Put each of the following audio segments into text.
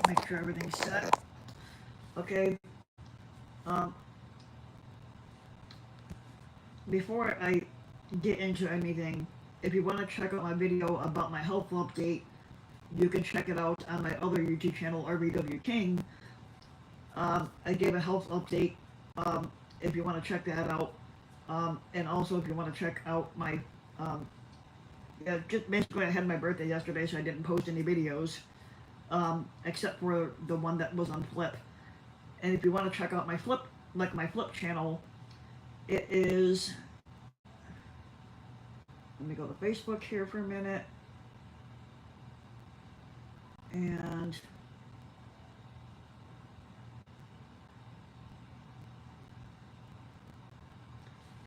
make sure everything's set. Okay. Before I get into anything, if you want to check out my video about my health update, you can check it out on my other YouTube channel, RBW King. I gave a health update if you want to check that out. And also if you want to check out my, yeah, just basically I had my birthday yesterday, so I didn't post any videos, except for the one that was on Flip. And if you want to check out my Flip, like my Flip channel, it is, let me go to Facebook here for a minute. And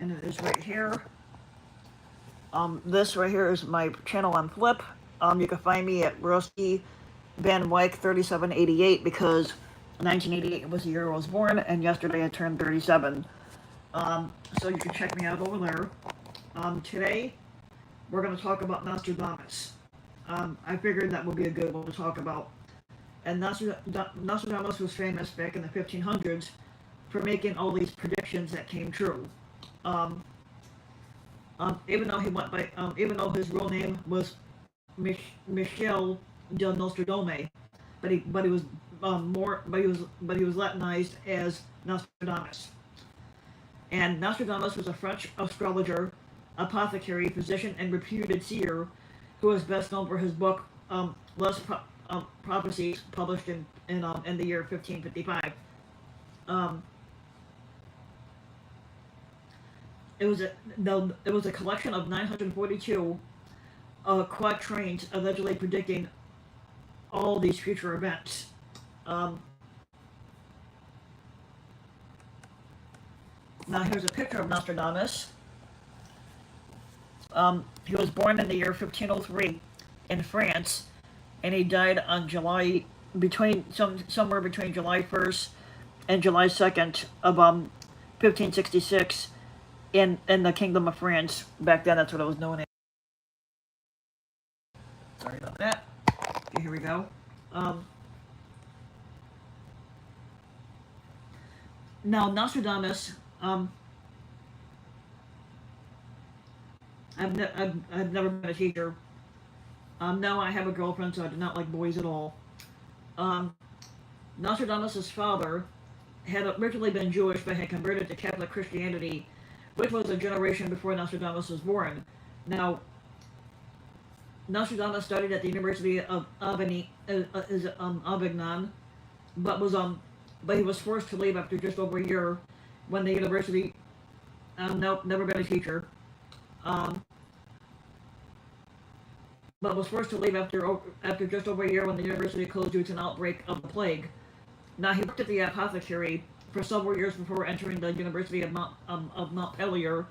it is right here. This right here is my channel on Flip. You can find me at Rusty Van Wyck 3788 because 1988 was the year I was born, and yesterday I turned 37. So you can check me out over there. Today, we're going to talk about Nostradamus. I figured that would be a good one to talk about. And Nostradamus was famous back in the 1500s for making all these predictions that came true. Even though he went by, even though his real name was Michel de Nostradamus, but he was Latinized as Nostradamus. And Nostradamus was a French astrologer, apothecary, physician, and reputed seer, who was best known for his book Les Prophecies, published in the year 1555. It was a collection of 942 quatrains allegedly predicting all these future events. Now here's a picture of Nostradamus. He was born in the year 1503 in France, and he died on somewhere between July 1st and July 2nd of 1566 in the Kingdom of France. Back then, that's what it was known as. Sorry about that. Okay, here we go. Now Nostradamus, I've never been a teacher. No, I have a girlfriend, so I do not like boys at all. Nostradamus' father had originally been Jewish, but had converted to Catholic Christianity, which was a generation before Nostradamus was born. Now, Nostradamus studied at the University of Avignon, but he was forced to leave after just over a year when the university, nope, never been a teacher, but was forced to leave after just over a year when the university closed due to an outbreak of the plague. Now, he worked at the apothecary for several years before entering the University of Montpellier,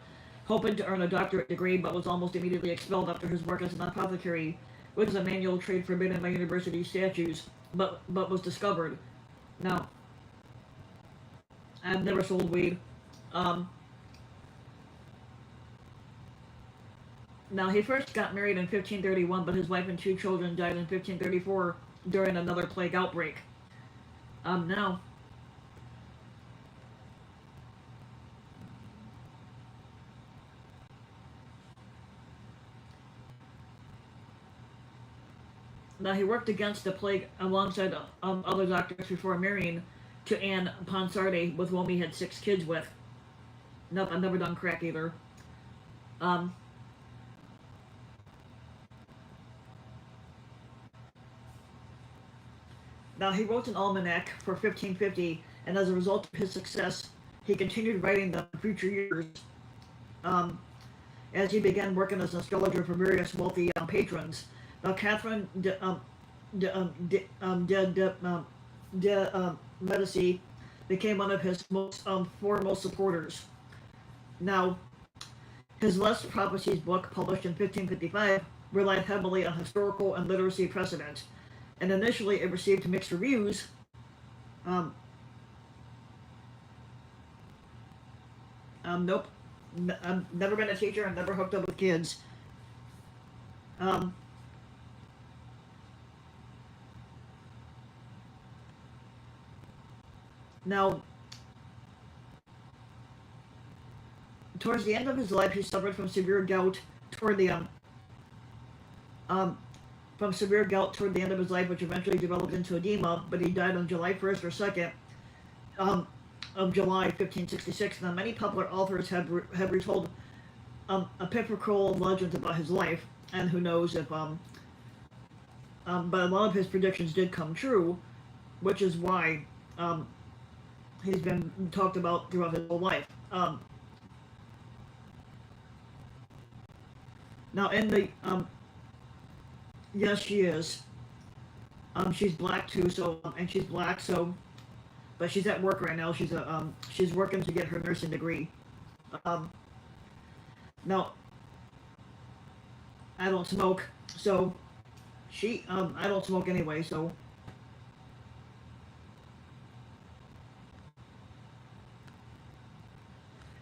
hoping to earn a doctorate degree, but was almost immediately expelled after his work as an apothecary, which is a manual trade forbidden by university statutes, but was discovered. Now, I've never sold weed. Now, he first got married in 1531, but his wife and 2 children died in 1534 during another plague outbreak. Now, he worked against the plague alongside other doctors before marrying to Anne Ponsardi, with whom he had 6 kids with. Nope, I've never done crack either. Now, he wrote an almanac for 1550, and as a result of his success, he continued writing them in future years, as he began working as an astrologer for various wealthy patrons. Now, Catherine de Medici became one of his foremost supporters. Now, his Les Prophecies book, published in 1555, relied heavily on historical and literacy precedent, and initially it received mixed reviews. Nope. I've never been a teacher and never hooked up with kids. Now, towards the end of his life, he suffered from severe gout toward the um, from severe gout toward the end of his life, which eventually developed into edema. But he died on July 1st or 2nd of July 1566. Now, many popular authors have retold apocryphal legends about his life, and who knows if but a lot of his predictions did come true, which is why he's been talked about throughout his whole life. Now, in the yes, she is. She's black too, so and she's black, so but she's at work right now. She's working to get her nursing degree. Um, Now, I don't smoke, so I don't smoke anyway, so.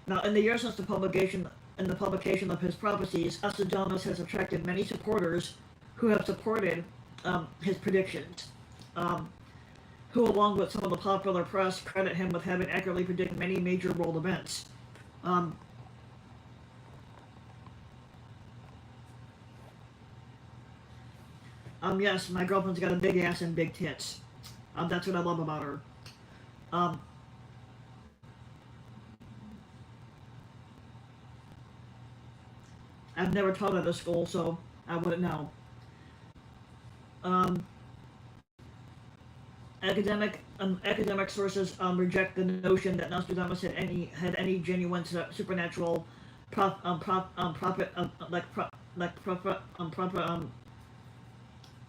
Now, in the years since the publication of his prophecies, Nostradamus has attracted many supporters who have supported his predictions, who, along with some of the popular press, credit him with having accurately predicted many major world events. Yes, my girlfriend's got a big ass and big tits. That's what I love about her. Um, I've never taught at a school, so I wouldn't know. Um, academic sources reject the notion that Nostradamus had any genuine supernatural prophet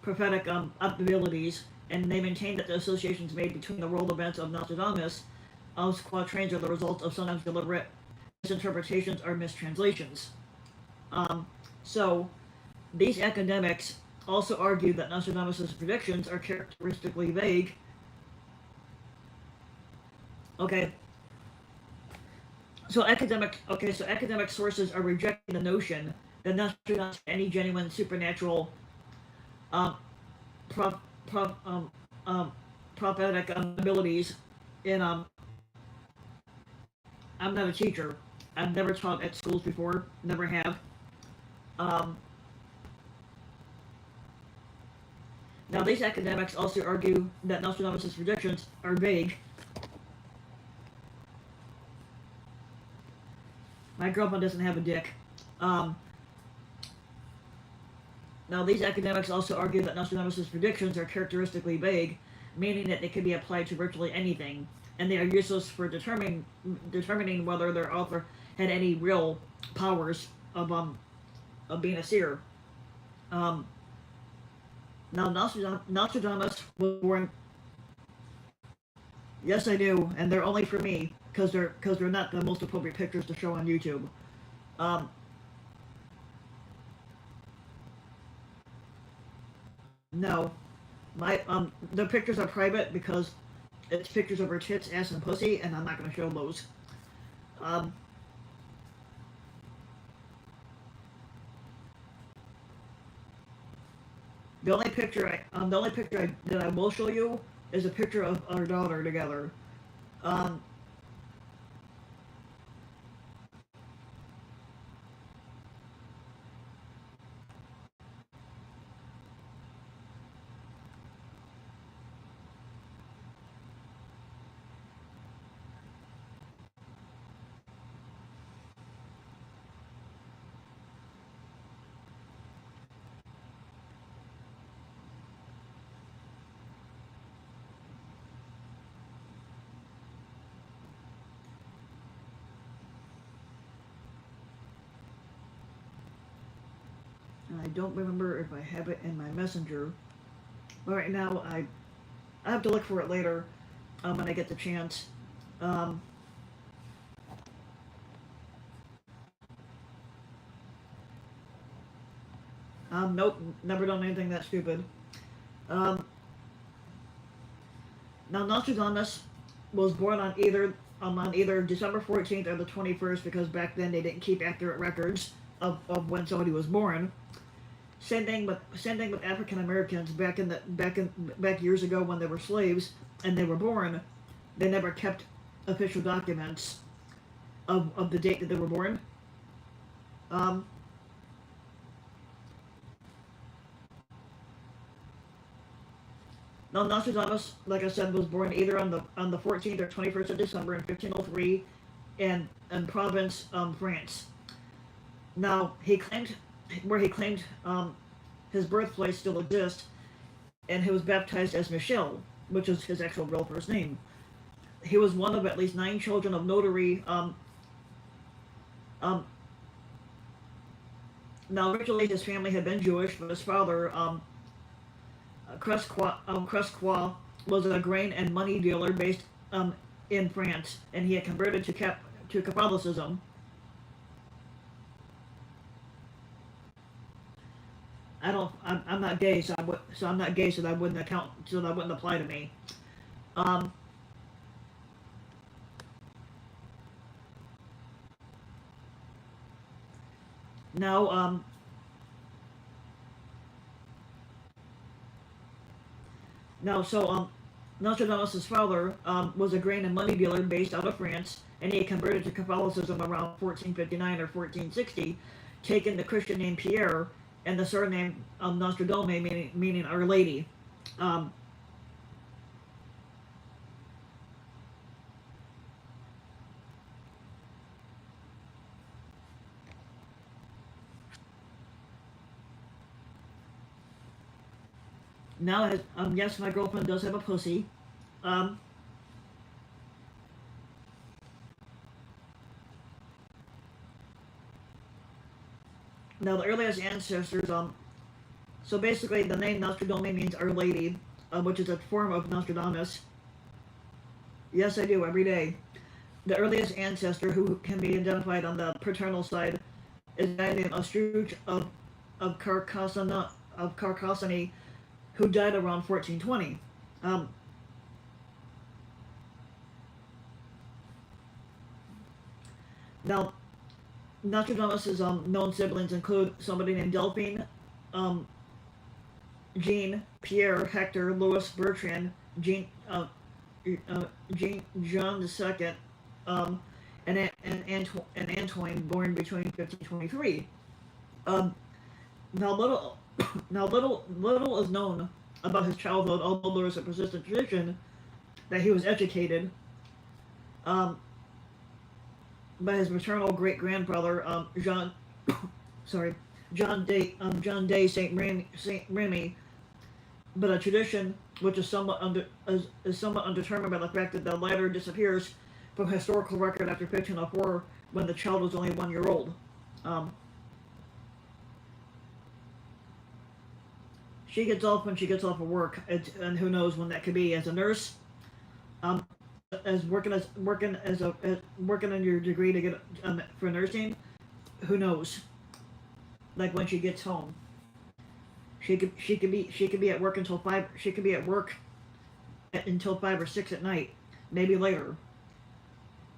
prophetic abilities, and they maintain that the associations made between the world events of Nostradamus' quatrains are the result of sometimes deliberate misinterpretations or mistranslations. So, these academics also argue that Nostradamus' predictions are characteristically vague. Okay. So academic sources are rejecting the notion that Nostradamus had any genuine supernatural um, pro, pro, prophetic abilities. In I'm not a teacher. I've never taught at schools before. Never have. Um, Now, these academics also argue that Nostradamus' predictions are vague. My girlfriend doesn't have a dick. Um, Now, these academics also argue that Nostradamus' predictions are characteristically vague, meaning that they can be applied to virtually anything, and they are useless for determining whether their author had any real powers of being a seer. Um, Now, Nostradamus was born. Yes, I do, and they're only for me because they're not the most appropriate pictures to show on YouTube. Um, no, my the pictures are private because it's pictures of her tits, ass, and pussy, and I'm not going to show those. Um, the only picture that I will show you is a picture of our daughter together. Um, I don't remember if I have it in my messenger. But right now, I have to look for it later when I get the chance. Um, nope, never done anything that stupid. Um, Now, Nostradamus was born on either December 14th or the 21st, because back then they didn't keep accurate records of when somebody was born. Same thing with African Americans back years ago when they were slaves and they were born. they never kept official documents of the date that they were born. Um, Now Nostradamus, like I said, was born either on the 14th or 21st of December in 1503 in Provence, France. Now he claimed his birthplace still exists, and he was baptized as Michel, which is his actual real first name. He was one of at least 9 children of notary. Um, Now originally his family had been Jewish, but his father, Cresqua, was a grain and money dealer based in France, and he had converted to Catholicism. I'm not gay, so I'm not gay, so that wouldn't account, so that wouldn't apply to me. Um, now, now, so Nostradamus' father was a grain and money dealer based out of France, and he had converted to Catholicism around 1459 or 1460, taking the Christian name Pierre and the surname Nostradamus, meaning Our Lady. Um, Now, yes, my girlfriend does have a pussy. Um, Now, the earliest ancestors, so basically the name Nostradamus means Our Lady, which is a form of Nostradamus. Yes, I do, every day. The earliest ancestor who can be identified on the paternal side is a guy named Astruc of Carcassonne, who died around 1420. Um, Now, Nostradamus' known siblings include somebody named Delphine, um, Jean, Pierre, Hector, Louis, Bertrand, Jean, John II, um, and Antoine, born between 1523. Um, now, little is known about his childhood, although there is a persistent tradition that he was educated. Um, by his maternal great grandfather, sorry, John Day Saint Remy, but a tradition which is somewhat undetermined by the fact that the latter disappears from historical record after 1504, when the child was only 1 year old. Um, she gets off when she gets off of work, and who knows when that could be. As a nurse, um, as working on your degree to get for nursing, who knows? Like when she gets home, she could be at work until 5. She could be at work until 5 or 6 at night, maybe later.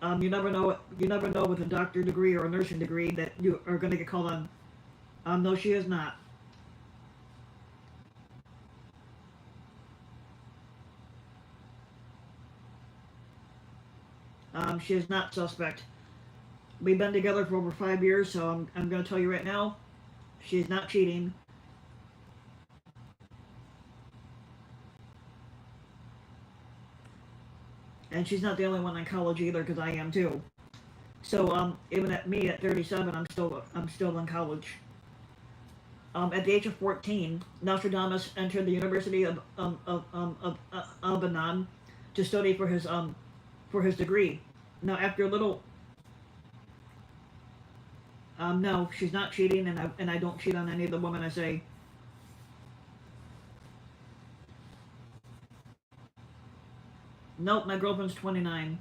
You never know. You never know with a doctor degree or a nursing degree that you are going to get called on. No, she is not. She is not suspect. We've been together for over 5 years, so I'm going to tell you right now, she's not cheating. And she's not the only one in college either, because I am too. So even at me at 37, I'm still in college. At the age of 14, Nostradamus entered the University of Lebanon to study for his degree. Now, after a little, no, she's not cheating, and I don't cheat on any of the women I say. Nope, my girlfriend's 29,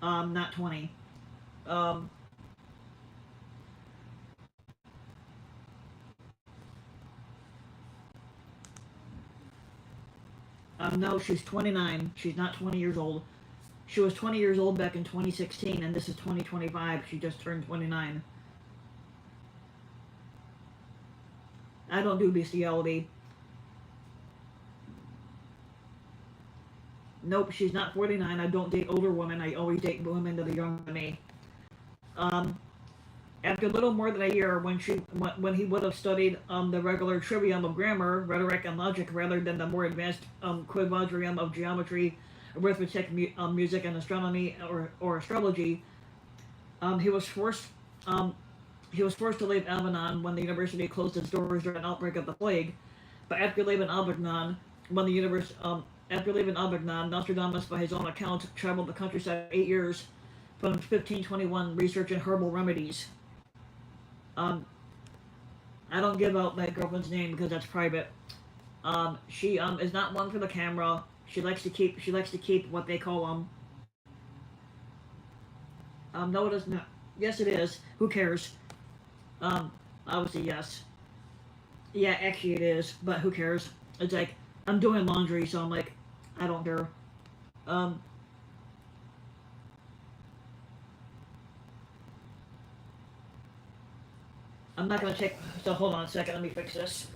not 20. Um, no, she's 29. She's not 20 years old. She was 20 years old back in 2016, and this is 2025. She just turned 29. I don't do bestiality. Nope, she's not 49. I don't date older women. I always date women that are younger than me. Um, After a little more than a year, when he would have studied the regular trivium of grammar, rhetoric, and logic rather than the more advanced quadrivium of geometry, arithmetic, music, and astronomy or astrology, um, he was forced um, he was forced to leave Avignon when the university closed its doors during an outbreak of the plague. But when the universe after leaving Avignon, Nostradamus, by his own account, traveled the countryside for 8 years from 1521, researching herbal remedies. Um, I don't give out my girlfriend's name because that's private. She is not one for the camera. She likes to keep what they call no, it is not. Yes, it is. Who cares? Um, Obviously yes. Yeah, actually it is, but who cares? It's like I'm doing laundry, so I'm like, I don't care. Um, I'm not gonna take. So hold on a second. Let me fix this.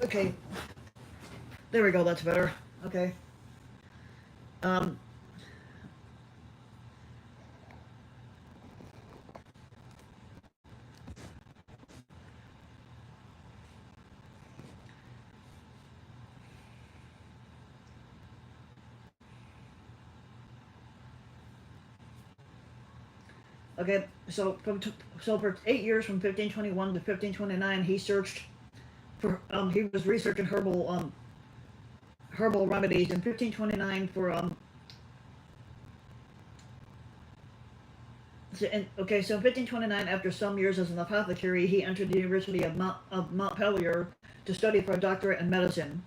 Okay, there we go. That's better. Okay. Um, okay. So for 8 years, from 1521 to 1529, he searched for. He was researching herbal remedies in 1529 for So in 1529, after some years as an apothecary, he entered the University of Montpellier to study for a doctorate in medicine.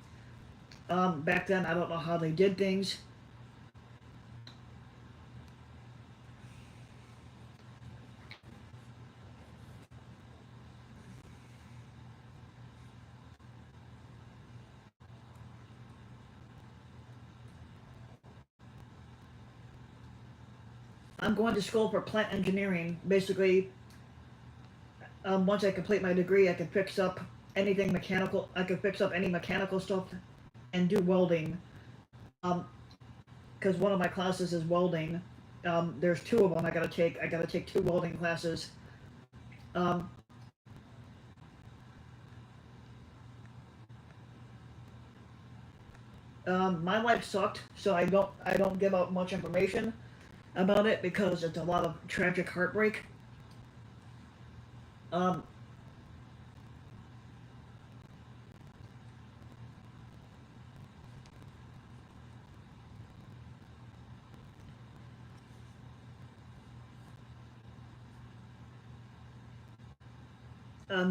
Back then, I don't know how they did things. I'm going to school for plant engineering. Basically, once I complete my degree, I can fix up anything mechanical. I can fix up any mechanical stuff and do welding. Um, because one of my classes is welding. There's two of them I gotta take. I gotta take two welding classes. Um, my life sucked, so I don't give out much information about it because it's a lot of tragic heartbreak. Um,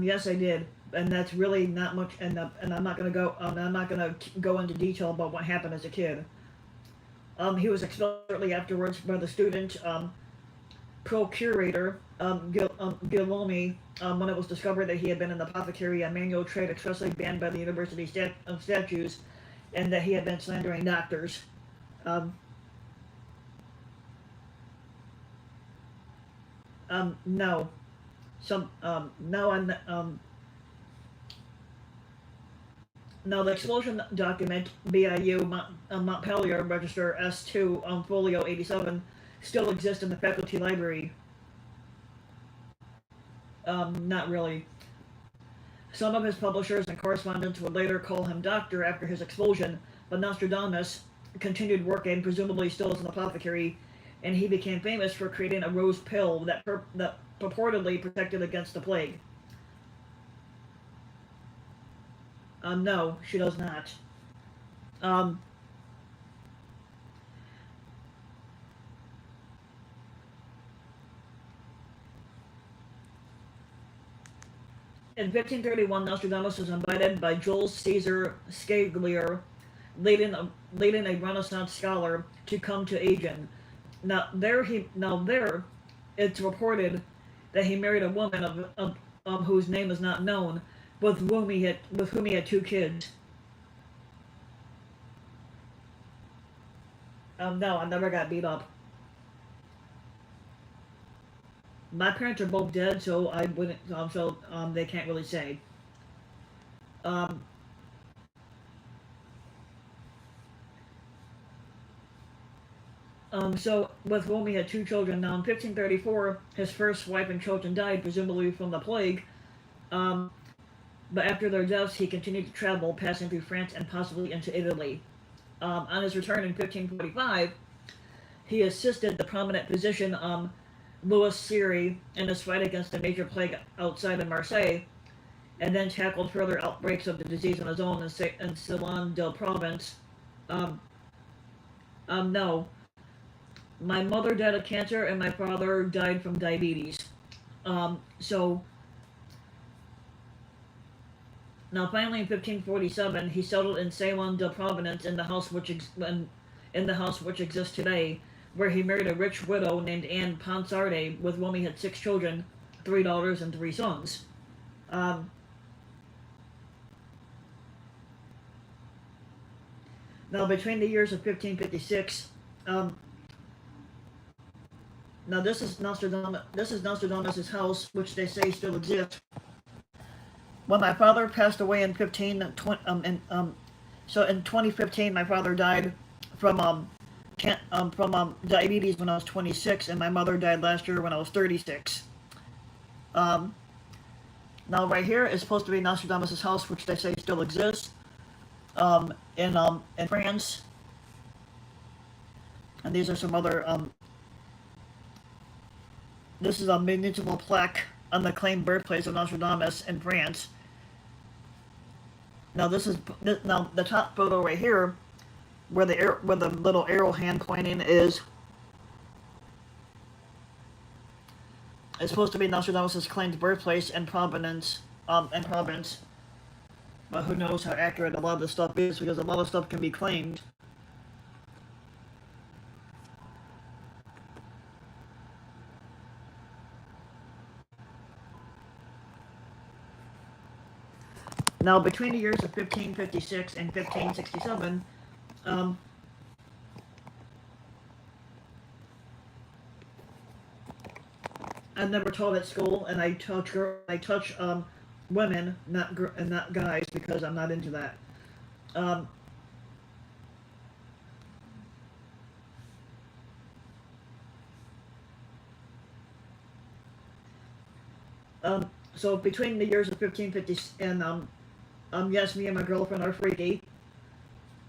yes, I did, and that's really not much. And I'm not gonna go. I'm not gonna go into detail about what happened as a kid. He was expelled shortly afterwards by the student procurator Guillaume when it was discovered that he had been in the apothecary, a manual trade expressly banned by the university statutes, and that he had been slandering doctors. Um, no, no, and now, the expulsion document, BIU Montpelier Register S2 Folio 87, still exists in the faculty library. Not really. Some of his publishers and correspondents would later call him doctor after his expulsion, but Nostradamus continued working, presumably still as an apothecary, and he became famous for creating a rose pill that purportedly protected against the plague. No, she does not. Um, in 1531, Nostradamus was invited by Jules Caesar Scaglier, leading a Renaissance scholar, to come to Agen. Now there, it's reported that he married a woman of whose name is not known, with whom he had 2 kids. No, I never got beat up. My parents are both dead, so I wouldn't. They can't really say. Um, so with whom he had 2 children. Now, in 1534, his first wife and children died, presumably from the plague. Um, but after their deaths, he continued to travel, passing through France and possibly into Italy. On his return in 1545, he assisted the prominent physician Louis Seer in his fight against the major plague outside of Marseille, and then tackled further outbreaks of the disease on his own in Ceylon del Province. Um, no. My mother died of cancer, and my father died from diabetes. So now, finally, in 1547, he settled in Ceylon del Province in the house which exists today, where he married a rich widow named Anne Ponsarde, with whom he had 6 children, 3 daughters and 3 sons. Um, Now, between the years of 1556, now this is Nostradamus' house, which they say still exists. When my father passed away in 2015, my father died from diabetes when I was 26, and my mother died last year when I was 36. Now, right here is supposed to be Nostradamus' house, which they say still exists. In France, and these are some other. This is a municipal plaque on the claimed birthplace of Nostradamus in France. Now now the top photo right here, where the little arrow hand pointing is supposed to be Nostradamus' claimed birthplace and Providence, but who knows how accurate a lot of this stuff is, because a lot of stuff can be claimed. Now, between the years of 1556 and 1567, I've never taught at school, and I touch women, not guys, because I'm not into that. So between the years of 1550 and yes, me and my girlfriend are freaky.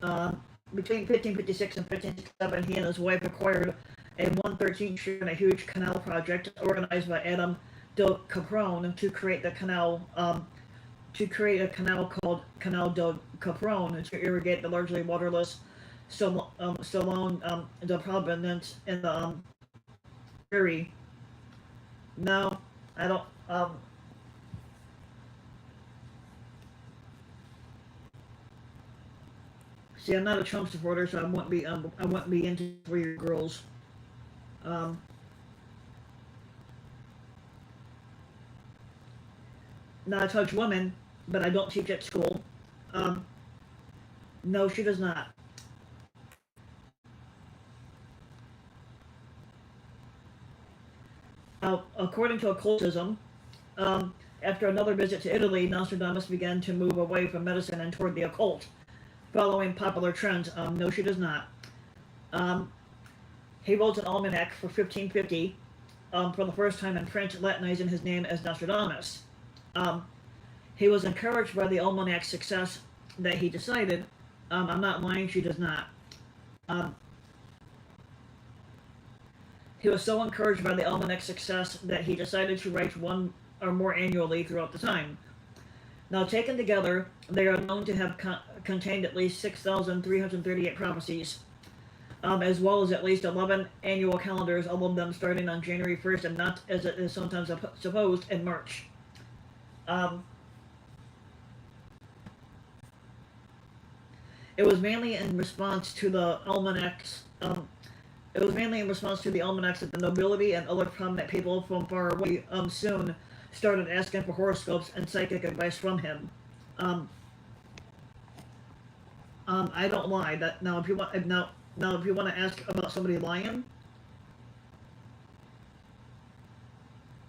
Between 1556 and 1567, he and his wife acquired a 1/13 share in a huge canal project organized by Adam de Caprone to create a canal called Canal de Caprone to irrigate the largely waterless Ceylon de Province in the prairie. No, I don't. See, I'm not a Trump supporter, so I wouldn't be into for your girls. Now I touch women, but I don't teach at school. No, she does not. Now, according to occultism, after another visit to Italy, Nostradamus began to move away from medicine and toward the occult, following popular trends. No, she does not. He wrote an almanac for 1550 for the first time in French, Latinizing his name as Nostradamus. He was encouraged by the almanac's success that he decided, I'm not lying, she does not. He was so encouraged by the almanac's success that he decided to write one or more annually throughout the time. Now, taken together, they are known to have contained at least 6,338 prophecies, as well as at least 11 annual calendars, all of them starting on January 1st and not, as it is sometimes supposed, in March. It was mainly in response to the almanac's It was mainly in response to the almanacs that the nobility and other prominent people from far away soon started asking for horoscopes and psychic advice from him. Um, I don't lie. That now, if you want now if you want to ask about somebody lying,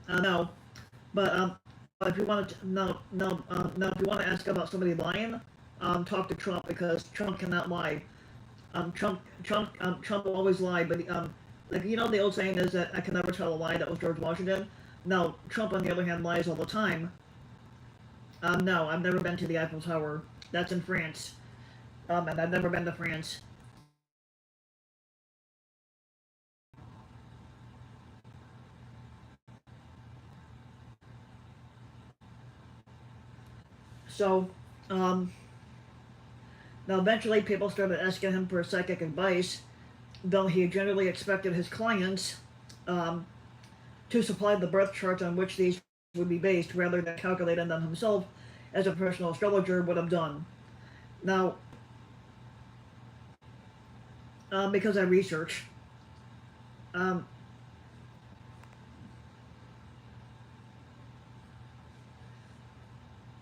no, but if you want to now if you want to ask about somebody lying, talk to Trump because Trump cannot lie. Trump will always lie, but like the old saying is that I can never tell a lie. That was George Washington. Now Trump, on the other hand, lies all the time. No, I've never been to the Eiffel Tower. That's in France. And I've never been to France. So, now eventually people started asking him for psychic advice, though he generally expected his clients to supply the birth charts on which these would be based rather than calculating them himself as a professional astrologer would have done. Now, because I research,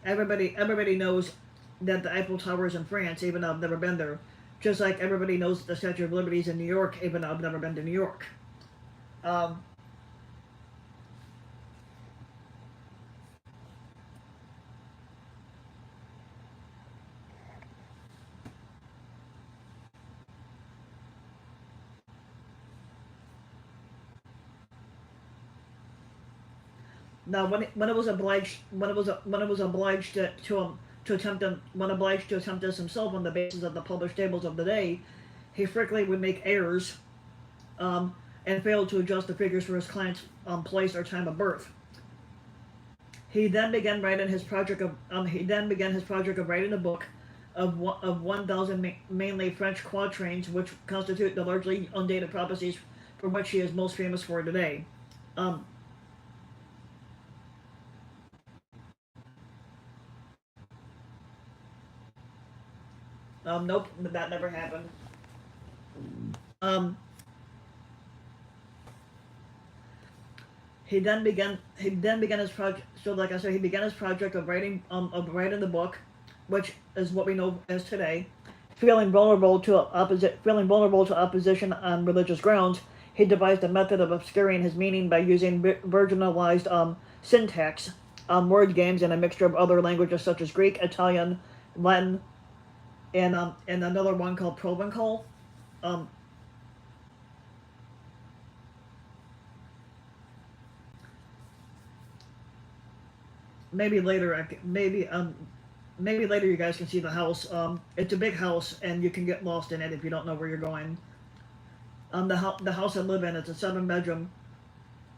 everybody knows that the Eiffel Tower is in France, even though I've never been there. Just like everybody knows that the Statue of Liberty is in New York, even though I've never been to New York. Um, Now, when it was obliged to attempt this himself on the basis of the published tables of the day, he frequently would make errors, and failed to adjust the figures for his client's place or time of birth. He then began his project of writing a book of 1,000 mainly French quatrains, which constitute the largely undated prophecies for which he is most famous for today. Nope, that never happened. He then began his project. So, like I said, he began his project of writing the book, which is what we know as today. Feeling vulnerable to opposition on religious grounds, he devised a method of obscuring his meaning by using virginalized syntax, word games, and a mixture of other languages such as Greek, Italian, Latin, and another one called Provencal. Maybe later, maybe later you guys can see the house. It's a big house, and you can get lost in it if you don't know where you're going. The house I live in, it's a 7-bedroom.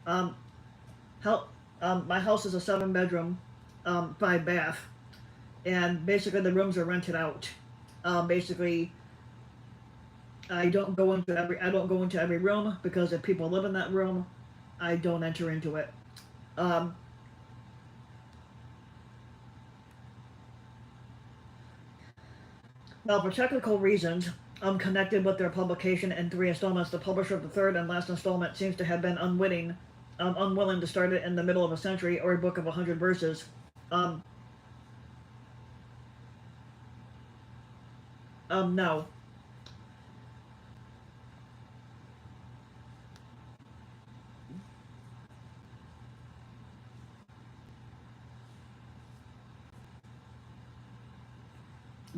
My house is a 7-bedroom, 5-bath, and basically the rooms are rented out. Basically, I don't go into every room because if people live in that room, I don't enter into it. Now, for technical reasons, connected with their publication in 3 installments, the publisher of the third and last installment seems to have been unwilling to start it in the middle of a century or a book of 100 verses. No.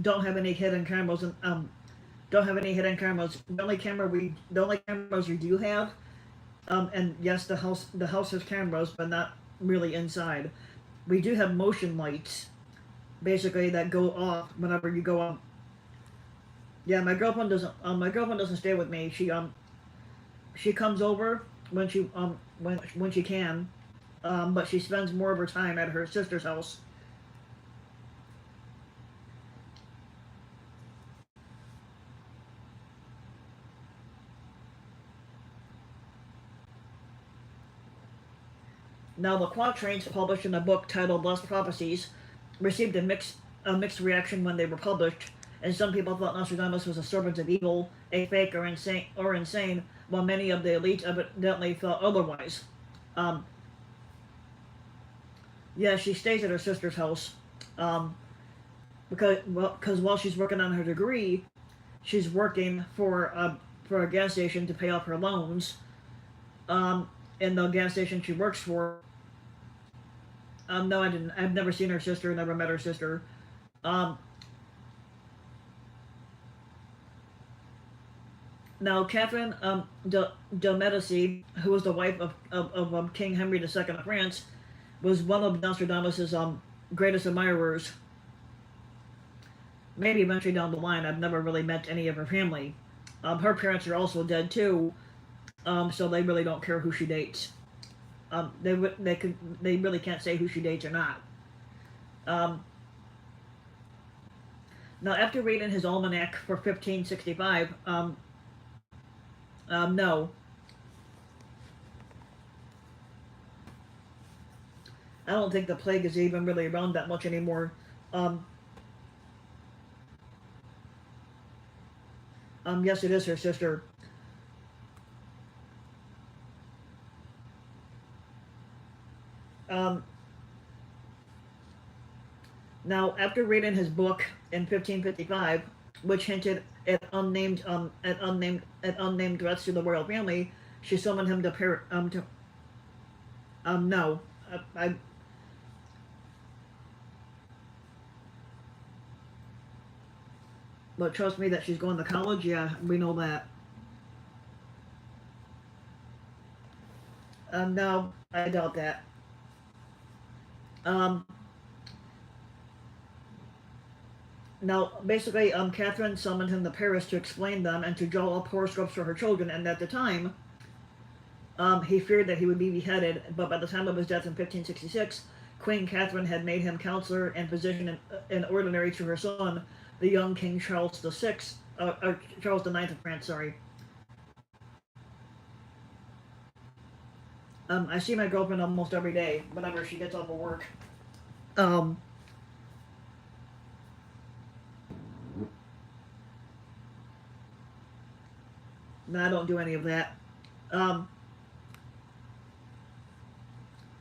Don't have any hidden cameras and don't have any hidden cameras. The only cameras we do have, and yes, the house has cameras, but not really inside. We do have motion lights, basically that go off whenever you go up. Yeah, my girlfriend doesn't stay with me. She comes over when she can, but she spends more of her time at her sister's house. Now, the quatrains published in a book titled Lost Prophecies received a mixed reaction when they were published, and some people thought Nostradamus was a servant of evil, a fake, or insane, while many of the elite evidently thought otherwise. Um, yeah, she stays at her sister's house um, because while she's working on her degree, she's working for a gas station to pay off her loans. Um, in the gas station she works for, no, I didn't. I've never seen her sister. Never met her sister. Um, Now, Catherine de Medici, who was the wife of King Henry II of France, was one of Nostradamus' greatest admirers. Maybe eventually down the line. I've never really met any of her family. Her parents are also dead too, so they really don't care who she dates. They really can't say who she dates or not. Um, Now, after reading his almanac for 1565, no, I don't think the plague is even really around that much anymore. Um, yes, it is her sister. Um, Now, after reading his book in 1555, which hinted at unnamed threats to the royal family, she summoned him to no, I but trust me that she's going to college. Yeah, we know that. No, I doubt that. Um, Now, basically, Catherine summoned him to Paris to explain them and to draw up horoscopes for her children. And at the time, he feared that he would be beheaded. But by the time of his death in 1566, Queen Catherine had made him counselor and physician in ordinary to her son, the young King Charles VI, Charles IX of France. Sorry. I see my girlfriend almost every day, whenever she gets off of work. Um, no, I don't do any of that. Um,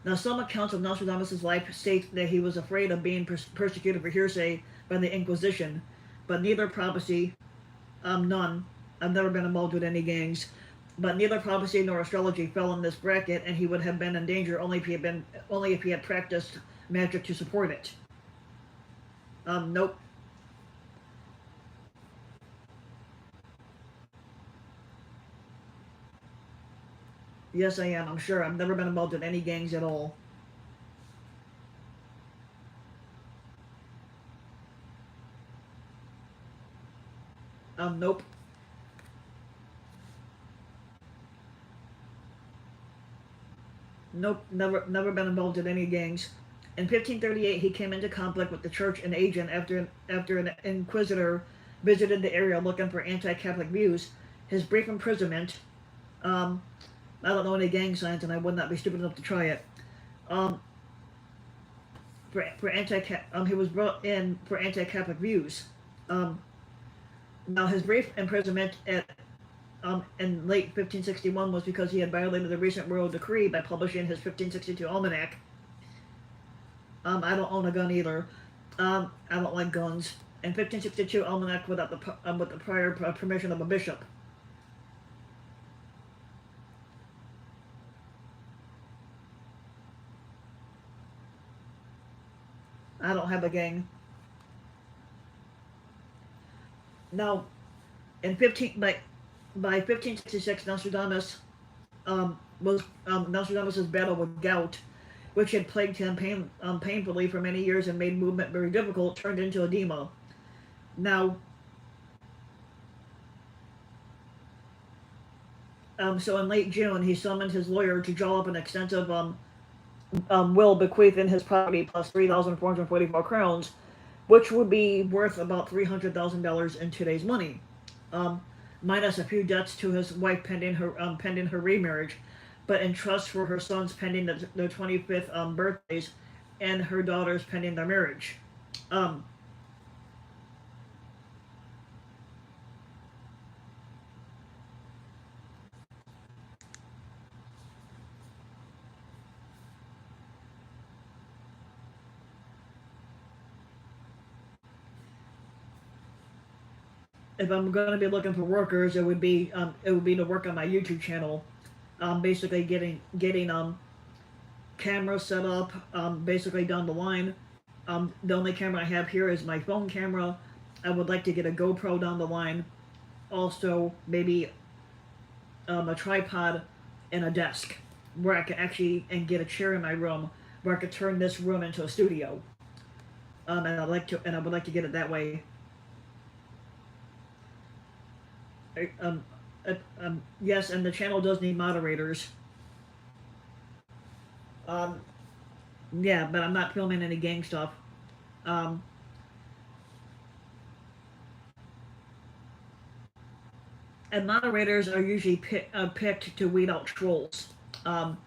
Now, some accounts of Nostradamus' life state that he was afraid of being persecuted for hearsay by the Inquisition, but neither prophecy, none. I've never been involved with any gangs, but neither prophecy nor astrology fell in this bracket, and he would have been in danger only if he had practiced magic to support it. Nope. Yes, I am. I'm sure. I've never been involved in any gangs at all. Nope. Nope. Never been involved in any gangs. In 1538, he came into conflict with the church and agent after an inquisitor visited the area looking for anti-Catholic views. His brief imprisonment. Um, I don't know any gang signs, and I would not be stupid enough to try it. Um, for anti he was brought in for anti-Catholic views. Um, Now his brief imprisonment in late 1561 was because he had violated the recent royal decree by publishing his 1562 almanac. I don't own a gun either. I don't like guns. In 1562 almanac without with the prior permission of a bishop. I don't have a gang. Now, in 15 by 1566, Nostradamus's battle with gout, which had plagued him painfully for many years and made movement very difficult, turned into edema. Now, so in late June, he summoned his lawyer to draw up an extensive will bequeathing his property plus 3,444 crowns, which would be worth about $300,000 in today's money, minus a few debts to his wife pending her remarriage, but in trust for her sons pending their 25th birthdays, and her daughters pending their marriage. Um, if I'm going to be looking for workers, it would be to work on my YouTube channel. Basically getting camera set up. Basically down the line. The only camera I have here is my phone camera. I would like to get a GoPro down the line. Also, maybe a tripod and a desk where I could actually and get a chair in my room where I could turn this room into a studio. And I would like to get it that way. Yes, and the channel does need moderators. Um, yeah, but I'm not filming any gang stuff. Um, and moderators are usually picked to weed out trolls. Um,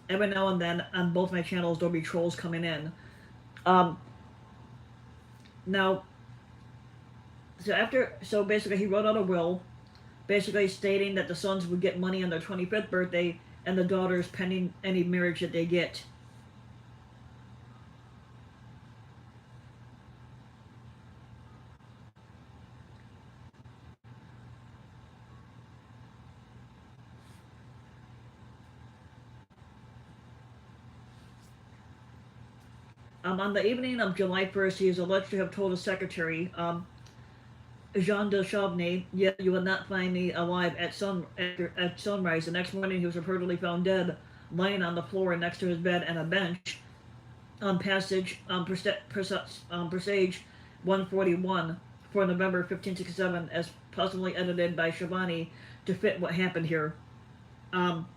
every now and then on both my channels there'll be trolls coming in. Um, now, so basically he wrote out a will, basically stating that the sons would get money on their 25th birthday and the daughters pending any marriage that they get. On the evening of July 1st, he is alleged to have told his secretary, Jean de Chauvigny, "Yet you will not find me alive at sunrise." The next morning, he was reportedly found dead, lying on the floor next to his bed and a bench. Passage Presage 141 for November 1567, as possibly edited by Chauvigny to fit what happened here. Um,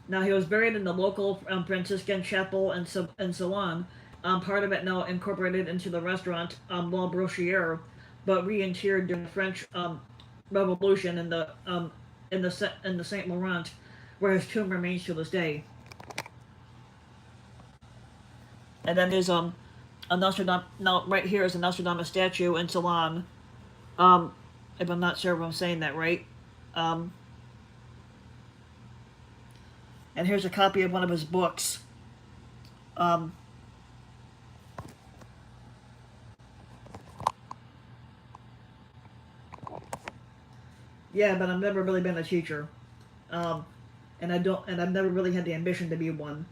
Now he was buried in the local Franciscan chapel and salon. Part of it now incorporated into the restaurant La Brochiere, but reinterred during the French Revolution in the Saint Laurent, where his tomb remains to this day. And then there's a Nostradamus. Now right here is a Nostradamus statue in Salon. If I'm not sure if I'm saying that right. And here's a copy of one of his books. Yeah, but I've never really been a teacher. And I've never really had the ambition to be one.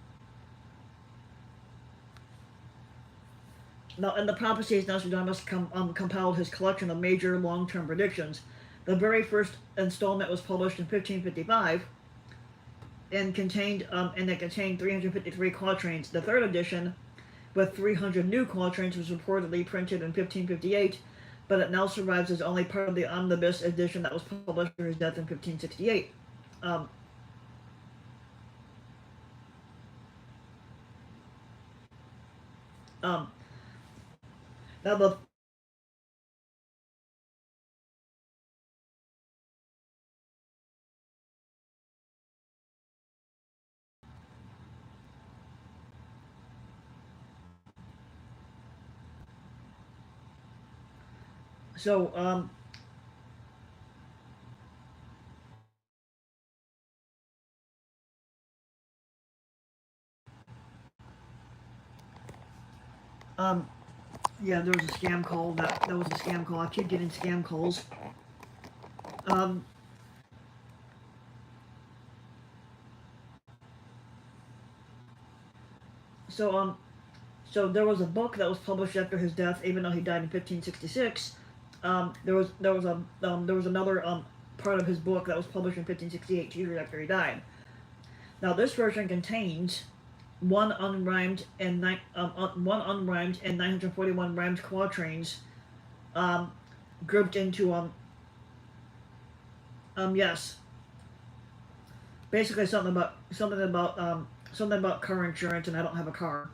Now, in the prophecies, Nostradamus compiled his collection of major long-term predictions. The very first installment was published in 1555, and contained 353 quatrains. The third edition, with 300 new quatrains, was reportedly printed in 1558, but it now survives as only part of the omnibus edition that was published after his death in 1568. Now the so yeah, there was a scam call. That was a scam call. I keep getting scam calls. So so there was a book that was published after his death, even though he died in 1566. There was another part of his book that was published in 1568, 2 years after he died. Now this version contains one unrhymed and 941 rhymed quatrains, grouped into yes, basically something about car insurance, and I don't have a car.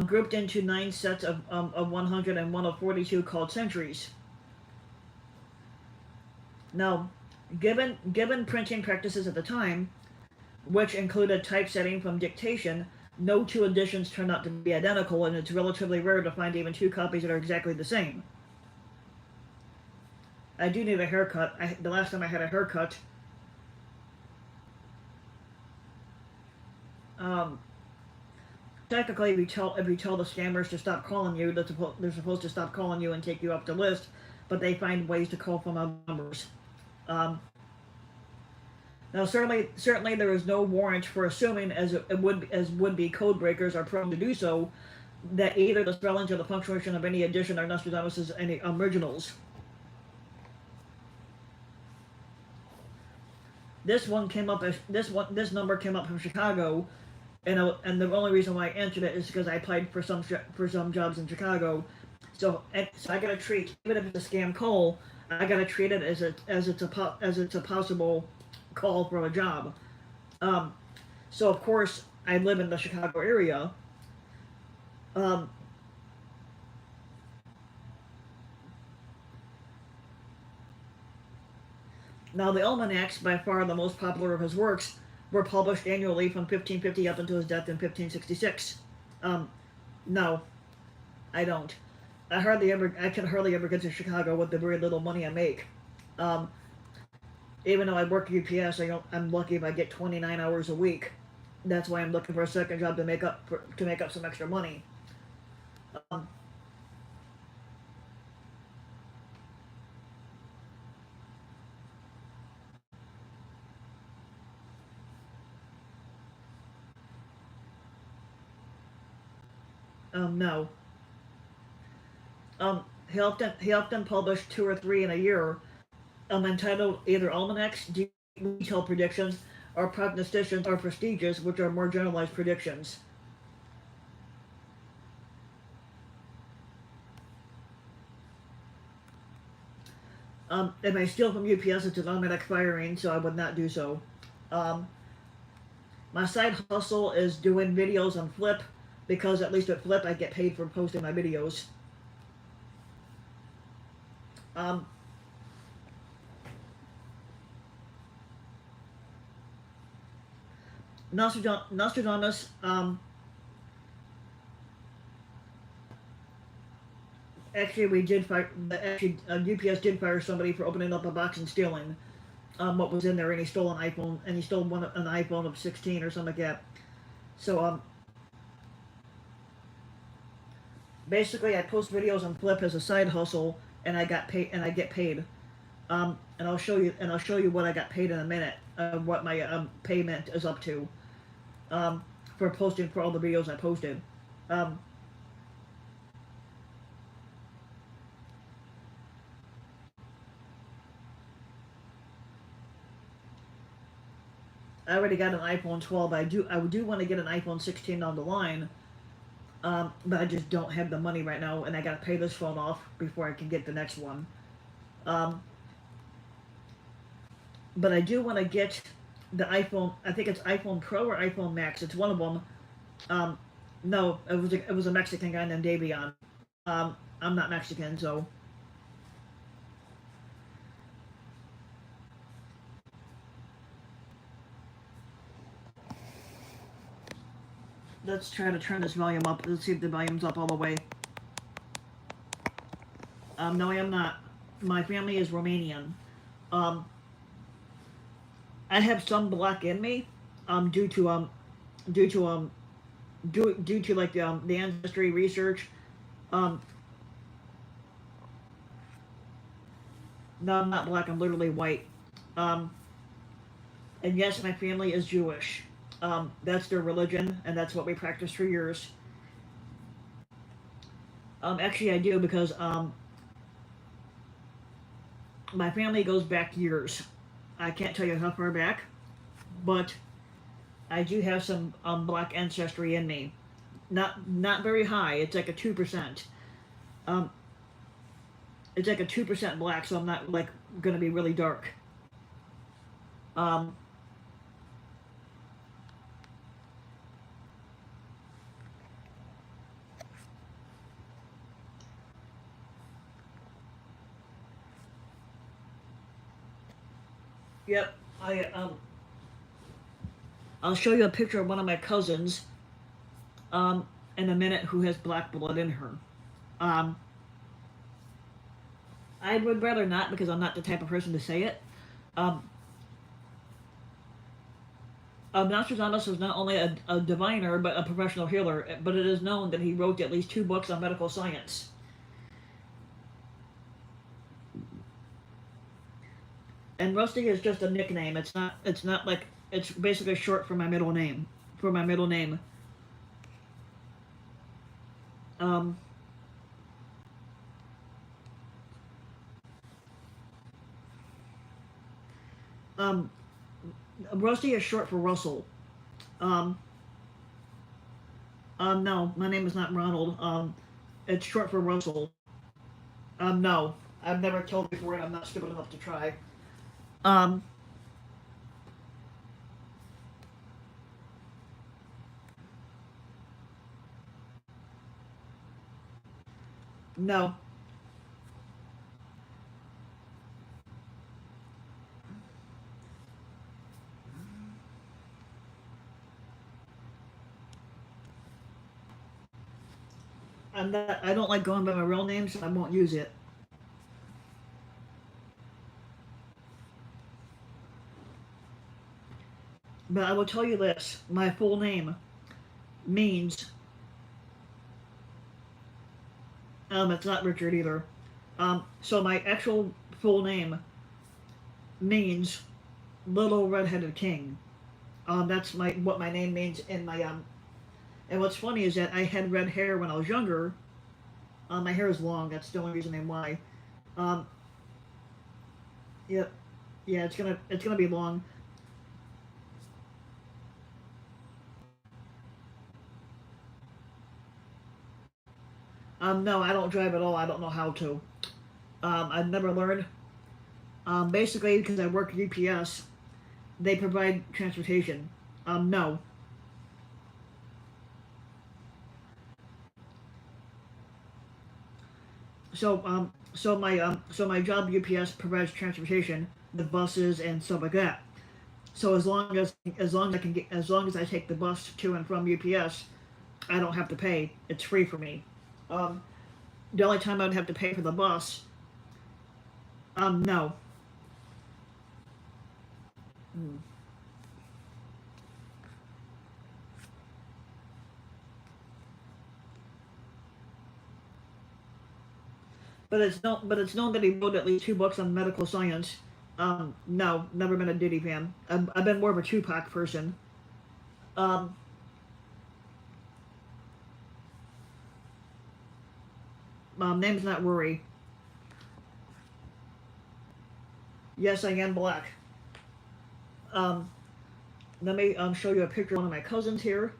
Grouped into 9 sets of 100 and one of 42 called centuries. Now, given printing practices at the time, which included typesetting from dictation, no two editions turn out to be identical, and it's relatively rare to find even two copies that are exactly the same. I do need a haircut. The last time I had a haircut, um, technically, if you tell the scammers to stop calling you, they're supposed to stop calling you and take you off the list, but they find ways to call from other numbers. Um, Now, certainly, there is no warrant for assuming, as would be code breakers are prone to do so, that either the spellings or the punctuation of any edition are Nostradamus' any originals. This number came up from Chicago, and the only reason why I answered it is because I applied for some jobs in Chicago, so I gotta treat, even if it's a scam call, I gotta treat it as it's a possible call for a job. Um, so of course I live in the Chicago area. Um, Now the almanacs, by far the most popular of his works, were published annually from 1550 up until his death in 1566. Um, no, I don't. I can hardly ever get to Chicago with the very little money I make. Um, Even though I work UPS, I'm lucky if I get 29 hours a week. That's why I'm looking for a second job to make up some extra money. Um, no. He often published two or three in a year, entitled either almanacs, detailed predictions, or prognostications, or prestiges, which are more generalized predictions. If I steal from UPS, it's an automatic firing, so I would not do so. Um, my side hustle is doing videos on Flip, because at least at Flip I get paid for posting my videos. Um, Nostradamus, actually UPS did fire somebody for opening up a box and stealing what was in there, and he stole an iPhone, and he stole an iPhone of 16 or something like that. So basically, I post videos on Flip as a side hustle, and I get paid. And I'll show you what I got paid in a minute. What my payment is up to for posting for all the videos I posted. Um, I already got an iPhone 12. I do want to get an iPhone 16 down the line, but I just don't have the money right now, and I gotta pay this phone off before I can get the next one. Um, but I do want to get the iPhone. I think it's iPhone Pro or iPhone Max. It's one of them. Um, no, it was a Mexican guy named Davion. I'm not Mexican, so let's try to turn this volume up. Let's see if the volume's up all the way. No, I am not. My family is Romanian. Um, I have some black in me, due to due to due to like the ancestry research. Um, no, I'm not black. I'm literally white. Um, and yes, my family is Jewish. That's their religion, and that's what we practiced for years. Actually, I do because my family goes back years. I can't tell you how far back, but I do have some black ancestry in me. Not very high. It's like a 2%. Um, it's like a 2% black, so I'm not like gonna be really dark. Um, yep. I'll show you a picture of one of my cousins in a minute who has black blood in her. Um, I would rather not because I'm not the type of person to say it. Um, Nostradamus was not only a diviner but a professional healer, but it is known that he wrote at least 2 books on medical science. And Rusty is just a nickname. It's not. It's not like. It's basically short for my middle name. For my middle name. Um. Um. Rusty is short for Russell. Um. No, my name is not Ronald. It's short for Russell. No, I've never told before, and I'm not stupid enough to try. Um. No. I'm not. I don't like going by my real name, so I won't use it. But I will tell you this: my full name means. It's not Richard either. So my actual full name means Little Red-Headed King. That's what my name means in my. And what's funny is that I had red hair when I was younger. My hair is long. That's the only reason why. Um, yep. Yeah, it's gonna be long. No, I don't drive at all. I don't know how to. I've never learned. Basically, because I work at UPS, they provide transportation. No. So my job UPS provides transportation with buses and stuff like that. So as long as I take the bus to and from UPS, I don't have to pay. It's free for me. Um, the only time I'd have to pay for the bus, no. Hmm. But it's known that he wrote at least 2 books on medical science. No, never been a Diddy fan. I've been more of a Tupac person. Um, name's not Rory. Yes, I am black. Um, Let me show you a picture of one of my cousins here.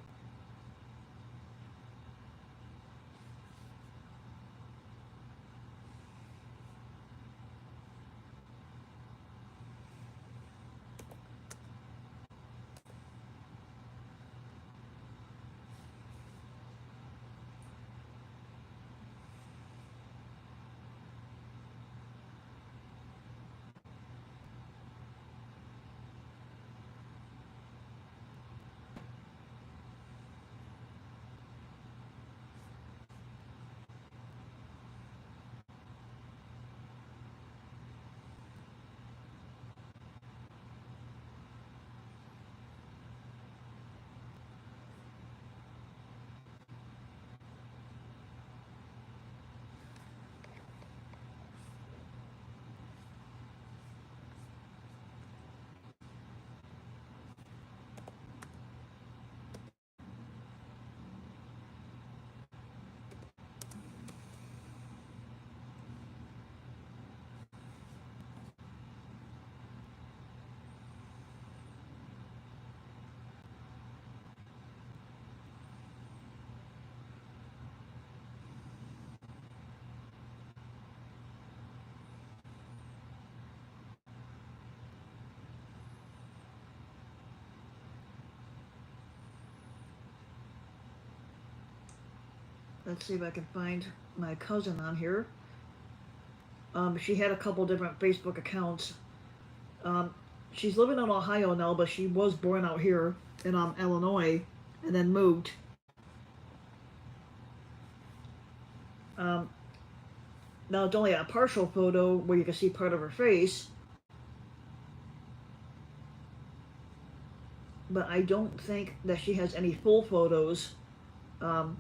Let's see if I can find my cousin on here. She had a couple different Facebook accounts. Um, she's living in Ohio now, but she was born out here in Illinois, and then moved. Um, Now it's only a partial photo where you can see part of her face, but I don't think that she has any full photos. Um,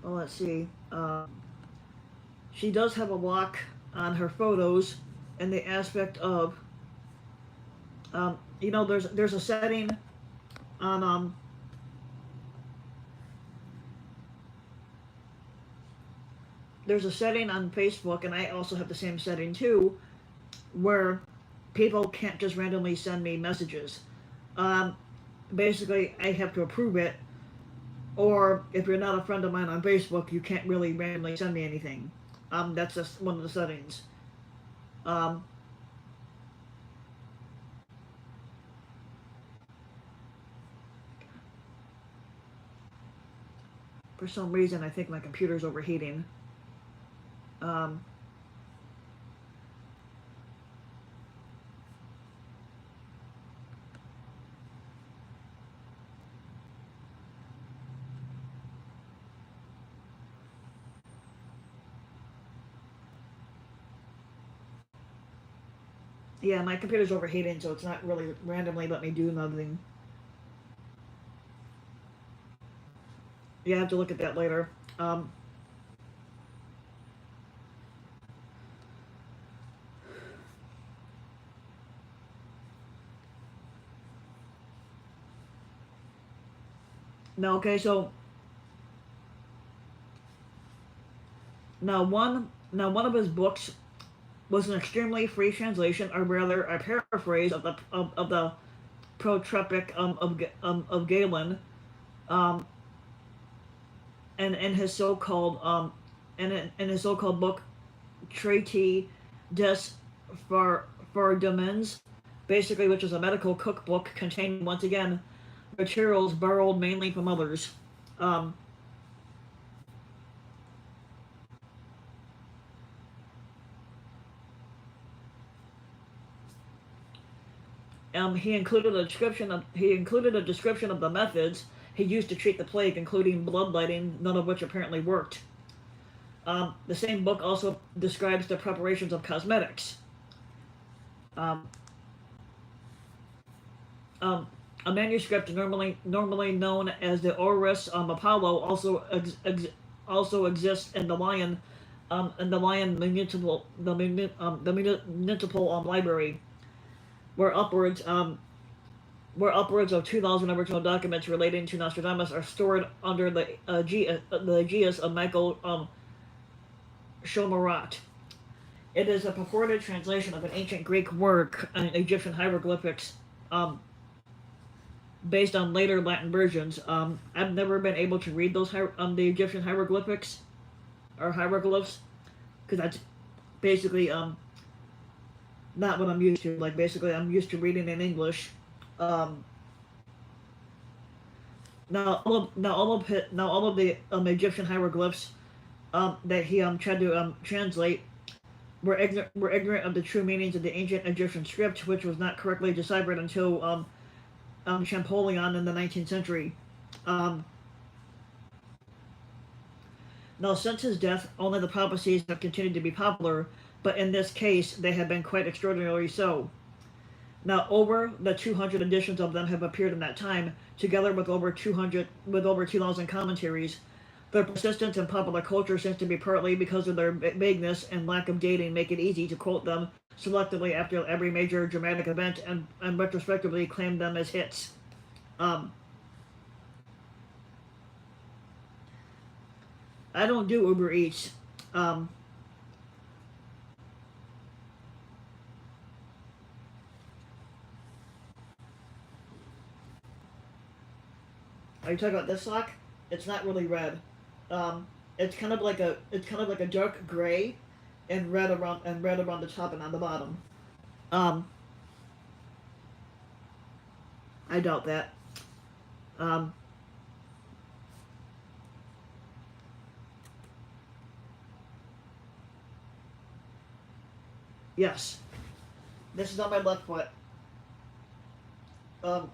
well, let's see. She does have a lock on her photos in the aspect of, there's a setting on there's a setting on Facebook, and I also have the same setting too, where people can't just randomly send me messages. Um, Basically, I have to approve it, or if you're not a friend of mine on Facebook, you can't really randomly send me anything. That's just one of the settings. Um, for some reason, I think my computer's overheating. Um, yeah, my computer's overheating, so it's not really randomly let me do nothing. Yeah, I have to look at that later. Um, no, okay, so now one of his books was an extremely free translation, or rather a paraphrase of the protropic of Galen, um, and in his so-called in his so-called book Traité des Fardamens, basically, which is a medical cookbook containing once again materials borrowed mainly from others. Um, he included a description of the methods he used to treat the plague, including bloodletting, none of which apparently worked. The same book also describes the preparations of cosmetics. Um, um, a manuscript normally known as the Orus Apollo also exists in the Lion Municipal Library, where upwards of 2,000 original documents relating to Nostradamus are stored under the aegis of Michael Shomarat. It is a purported translation of an ancient Greek work on Egyptian hieroglyphics, based on later Latin versions. I've never been able to read the Egyptian hieroglyphics or hieroglyphs, because that's basically not what I'm used to. Like, basically, I'm used to reading in English. Um, now all of the Egyptian hieroglyphs that he tried to translate were ignorant of the true meanings of the ancient Egyptian script, which was not correctly deciphered until Champollion in the 19th century. Um, Now, since his death, only the prophecies have continued to be popular, but in this case, they have been quite extraordinarily so. Now, over the 200 editions of them have appeared in that time, together with over 2,000 commentaries. Their persistence in popular culture seems to be partly because of their vagueness and lack of dating, make it easy to quote them selectively after every major dramatic event and retrospectively claim them as hits. I don't do Uber Eats. Um, are you talking about this sock? It's not really red. It's kind of like a dark gray, and red around the top and on the bottom. Um, I doubt that. Um, yes, this is on my left foot.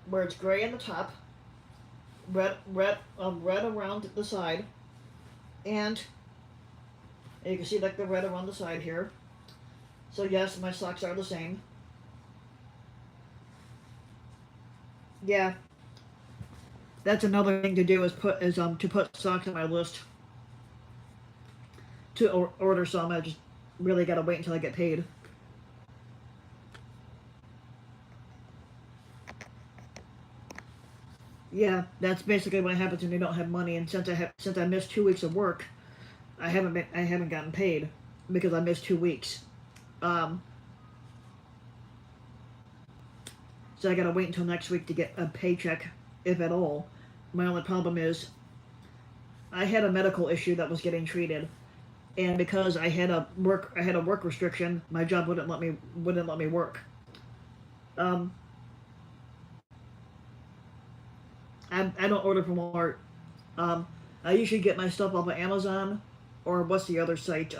Where it's gray on the top red around the side, and you can see like the red around the side here. So yes, my socks are the same. Yeah, that's another thing to do is to put socks on my list to order some. I just really gotta wait until I get paid. Yeah, that's basically what happens when you don't have money. And since I missed 2 weeks of work, I haven't gotten paid because I missed 2 weeks. Um, so I gotta wait until next week to get a paycheck, if at all. My only problem is I had a medical issue that was getting treated, and because I had a work restriction, my job wouldn't let me work. Um, I don't order from Walmart. Um, I usually get my stuff off of Amazon, or what's the other site?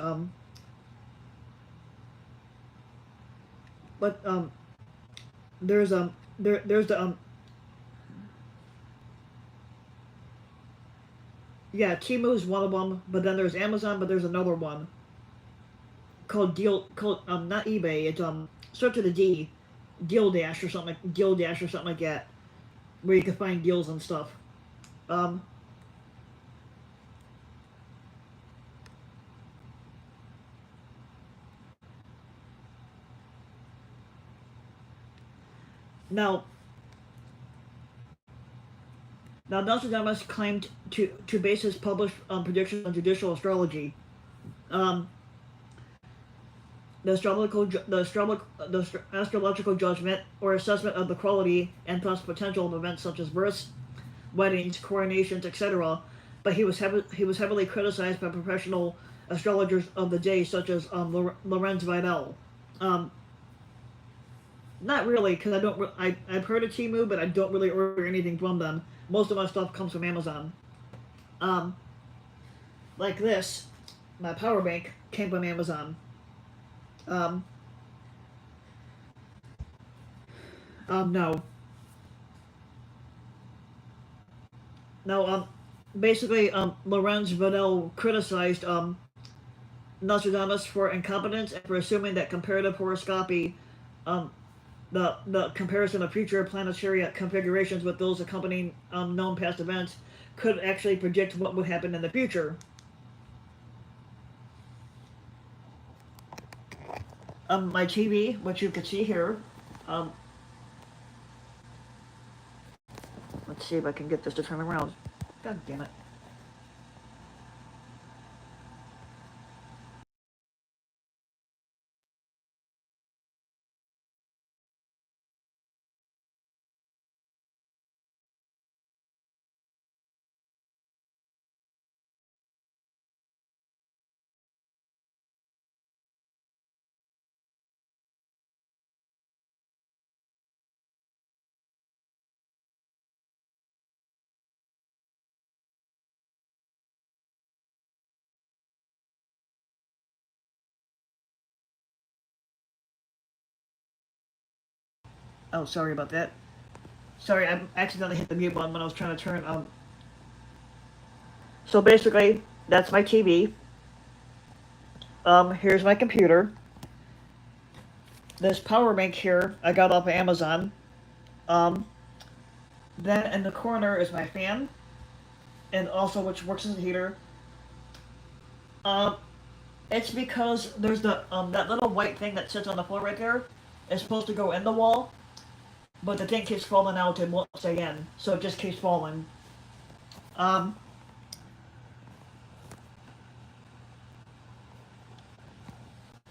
But there's there's the yeah, Timu's one of them, but then there's Amazon, but there's another one called not eBay. It's starts with a D, Deal Dash or something like that, where you can find deals and stuff. Um, now now Nostradamus claimed to base his published predictions on judicial astrology. Um, the astrological judgment or assessment of the quality and thus potential of events such as births, weddings, coronations, etc. But he was heavily criticized by professional astrologers of the day, such as Lorenz Vidal. Um, Not really, because I don't. I've heard of Timu, but I don't really order anything from them. Most of my stuff comes from Amazon. Um, like this, my power bank came from Amazon. Um, no, no. Basically, Lorenz Vidal criticized Nostradamus for incompetence and for assuming that comparative horoscopy, um, the comparison of future planetary configurations with those accompanying known past events, could actually predict what would happen in the future. My TV, which you can see here, um, let's see if I can get this to turn around. God damn it. Oh, sorry about that. Sorry, I accidentally hit the mute button when I was trying to turn. So basically, that's my TV. Here's my computer. This power bank here I got off of Amazon. Um, then in the corner is my fan, and also which works as a heater. Um, it's because there's that little white thing that sits on the floor right there. It's supposed to go in the wall, but the thing keeps falling out and won't stay in, so it just keeps falling. Um,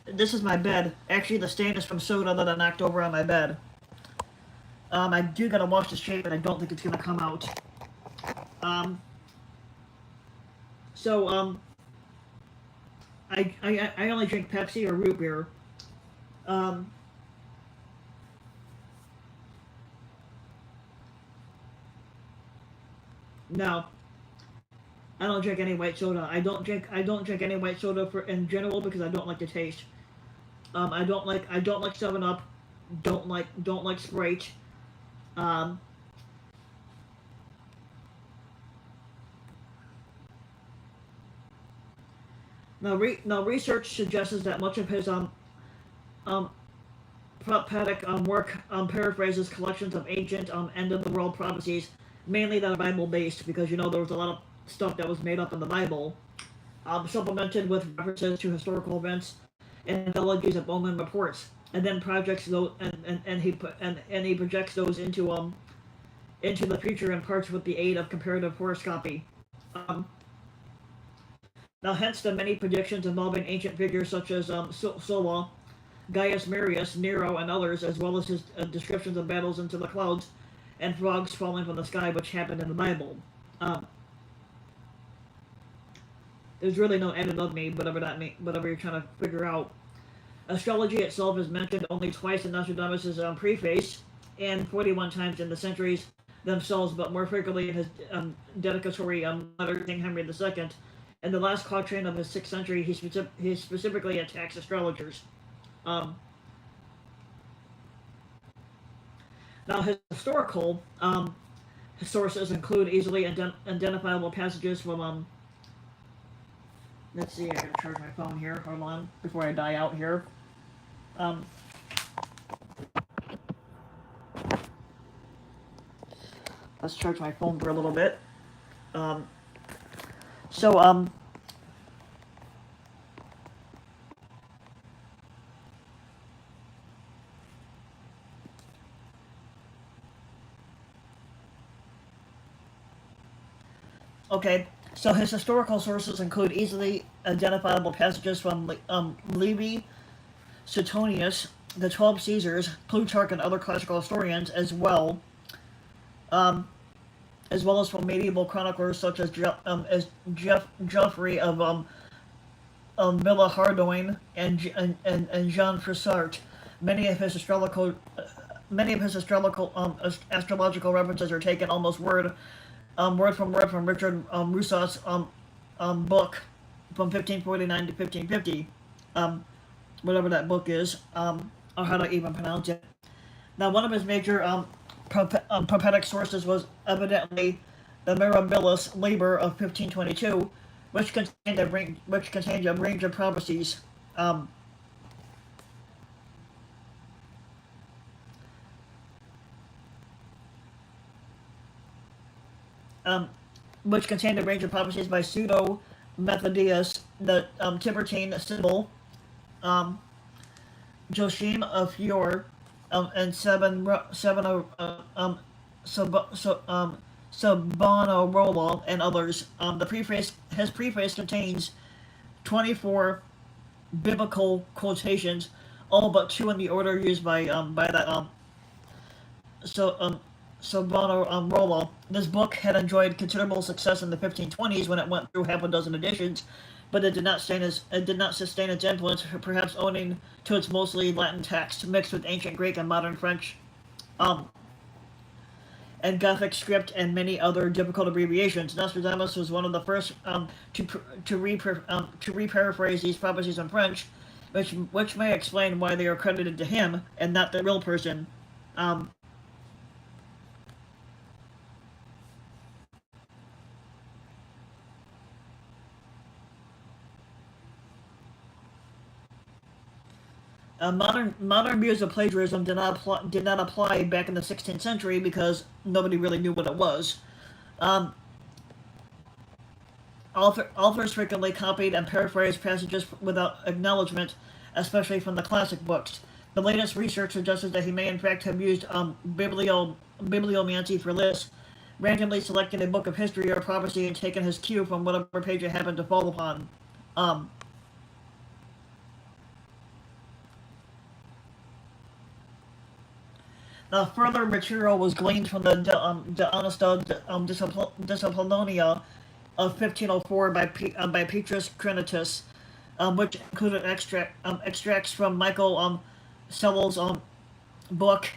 this is my bed. Actually, the stain is from soda that I knocked over on my bed. I do gotta wash this shape, but I don't think it's gonna come out. Um, so I only drink Pepsi or root beer. Um, no, I don't drink any white soda. I don't drink any white soda for in general because I don't like the taste. I don't like 7 Up. Don't like Sprite. Um, Now research suggests that much of his um, prophetic work paraphrases collections of ancient end of the world prophecies, mainly that are Bible based, because there was a lot of stuff that was made up in the Bible, supplemented with references to historical events and anthologies of omen reports, and then projects those and he projects those into the future in parts with the aid of comparative horoscopy. Um, Now, hence the many predictions involving ancient figures such as Sulla, Gaius Marius, Nero, and others, as well as his descriptions of battles into the clouds and frogs falling from the sky, which happened in the Bible. Um, there's really no end of me, whatever you're trying to figure out. Astrology itself is mentioned only twice in Nostradamus' preface, and 41 times in the centuries themselves, but more frequently in his dedicatory letter to King Henry II. In the last quatrain of his 6th century, he specifically attacks astrologers. Um, Now, his historical sources include easily identifiable passages from let's see, I gotta charge my phone here. Hold on, before I die out here. Um, let's charge my phone for a little bit. Um, so, okay, so his historical sources include easily identifiable passages from Livy, Suetonius, the 12 Caesars, Plutarch, and other classical historians, um, as well as from medieval chroniclers such as Geoffrey of Villehardouin and Jean Froissart. Many of his astrological references are taken almost word from Richard Rousseau's book from 1549 to 1550, whatever that book is, or how to even pronounce it. Now, one of his major prophetic sources was evidently the Mirabilis Liber of 1522, which contained a range of prophecies. Um, um, which contained a range of prophecies by Pseudo Methodius, the Tiburtine Sybil, um, Joachim of Fior, and Savonarola, and others. His preface contains 24 biblical quotations, all but two in the order used by that so Savonarola. This book had enjoyed considerable success in the 1520s when it went through half a dozen editions, but it did not sustain its influence, perhaps owing to its mostly Latin text mixed with ancient Greek and modern French, um, and Gothic script and many other difficult abbreviations. Nostradamus was one of the first to re-paraphrase these prophecies in French, which may explain why they are credited to him and not the real person. Um, modern views of plagiarism did not apply back in the 16th century because nobody really knew what it was. Um, authors frequently copied and paraphrased passages without acknowledgement, especially from the classic books. The latest research suggests that he may in fact have used bibliomancy for this, randomly selecting a book of history or prophecy and taken his cue from whatever page it happened to fall upon. Um, Further material was gleaned from the De Honesta Disciplinonia of 1504 by Petrus Crinitus, which included extracts from Michael Sell's book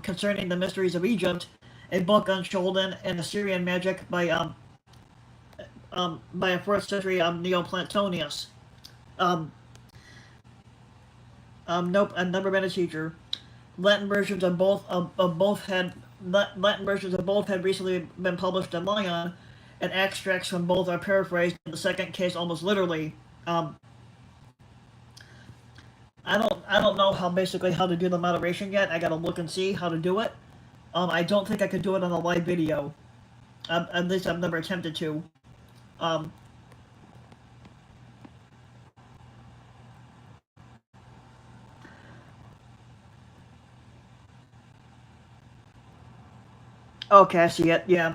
concerning the mysteries of Egypt, a book on Sholden and Assyrian magic by a 4th century Neoplatonius. Um, nope, I've never been a teacher. Latin versions of both had recently been published in Lyon, and extracts from both are paraphrased. In the second case, almost literally. Um, I don't know how basically how to do the moderation yet. I gotta look and see how to do it. I don't think I could do it on a live video. At least I've never attempted to. Um, okay, I see it. Yeah.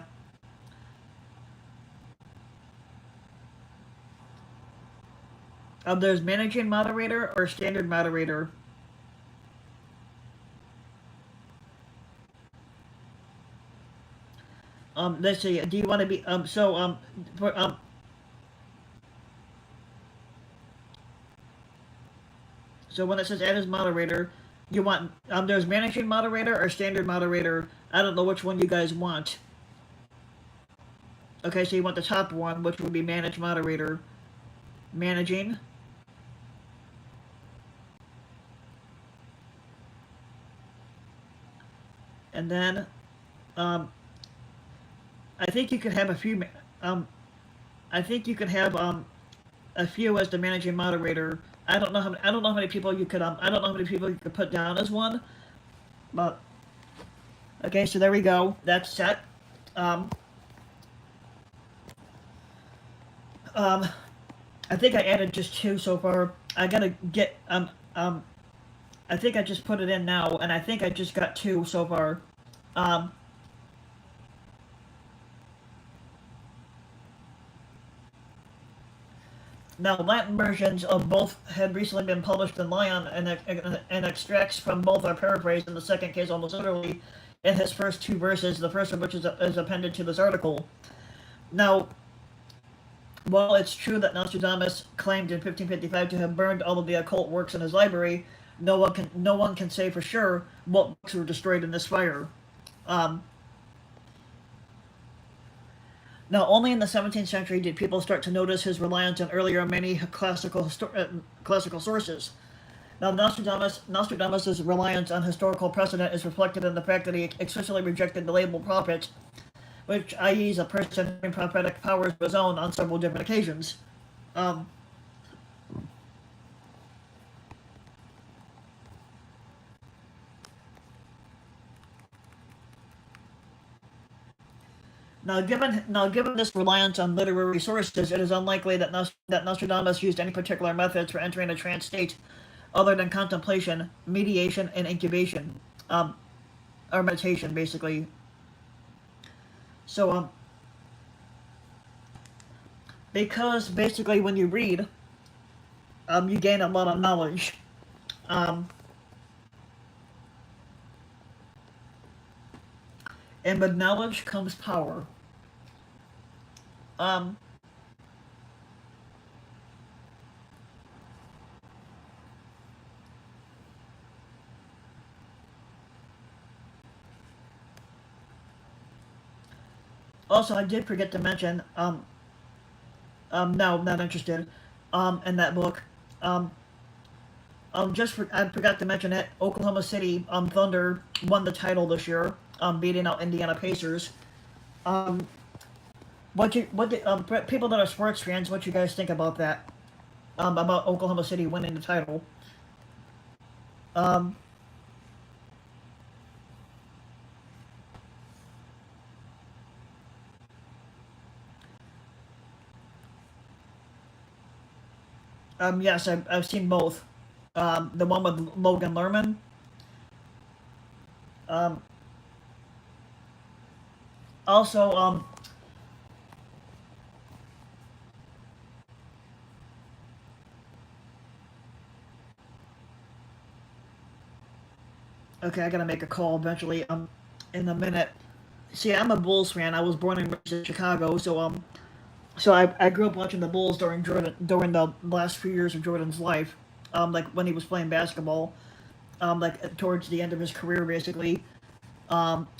There's managing moderator or standard moderator. Let's see. Do you want to be for, so when it says add as moderator, you want there's managing moderator or standard moderator. I don't know which one you guys want. Okay, so you want the top one, which would be manage moderator. Managing. And then I think you could have a few I think you could have a few as the managing moderator. I don't know how many people you could I don't know how many people you could put down as one. But okay, so there we go. That's set. Um, um, I think I added just two so far. I gotta get I think I just put it in now, and I think I just got two so far. Um, Now, Latin versions of both had recently been published in Lyon, and extracts from both are paraphrased, in the second case almost literally, in his first two verses, the first of which is appended to this article. Now, while it's true that Nostradamus claimed in 1555 to have burned all of the occult works in his library, no one can say for sure what books were destroyed in this fire. Um, Now, only in the 17th century did people start to notice his reliance on earlier many classical sources. Now, Nostradamus' reliance on historical precedent is reflected in the fact that he explicitly rejected the label prophet, which i.e. is a person having prophetic powers of his own on several different occasions. Um, given this reliance on literary sources, it is unlikely that Nostradamus used any particular methods for entering a trance state other than contemplation, mediation, and incubation, um, or meditation, basically. So, because basically when you read, you gain a lot of knowledge. Um, and with knowledge comes power. Um, Also, I did forget to mention, no, not interested, in that book. Um, I forgot to mention it. Oklahoma City, Thunder won the title this year, beating out Indiana Pacers. Um, people that are sports fans, what you guys think about that? About Oklahoma City winning the title? Um, yes, I've seen both. The one with Logan Lerman. Um, Also, okay, I gotta make a call eventually. In a minute. See, I'm a Bulls fan. I was born and raised in Chicago, so I grew up watching the Bulls during the last few years of Jordan's life. Like when he was playing basketball. Like towards the end of his career, basically.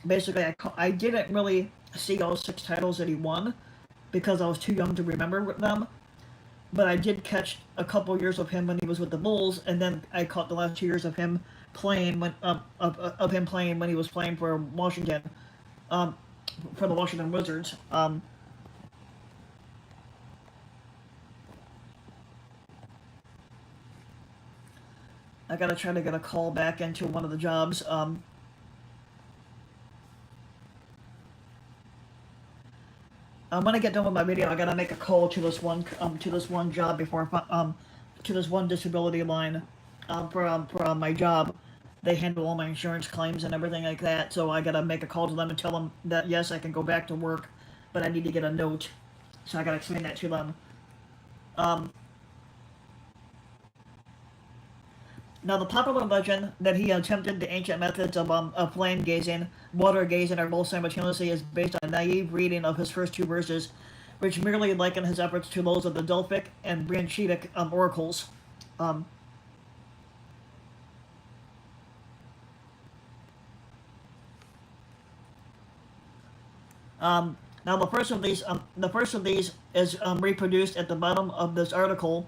Basically, I didn't really see all six titles that he won because I was too young to remember them. But I did catch a couple years of him when he was with the Bulls, and then I caught the last 2 years of him playing of him playing when he was playing for Washington, um, for the Washington Wizards. I gotta try to get a call back into one of the jobs. When I get done with my video, I gotta make a call to this one job before to this one disability line, for my job. They handle all my insurance claims and everything like that, so I gotta make a call to them and tell them that yes, I can go back to work, but I need to get a note, so I gotta explain that to them. Now, the popular legend that he attempted the ancient methods of flame gazing, water gazing, or both simultaneously is based on a naive reading of his first two verses, which merely liken his efforts to those of the Delphic and Branchitic oracles. Um, Now, the first of these is reproduced at the bottom of this article,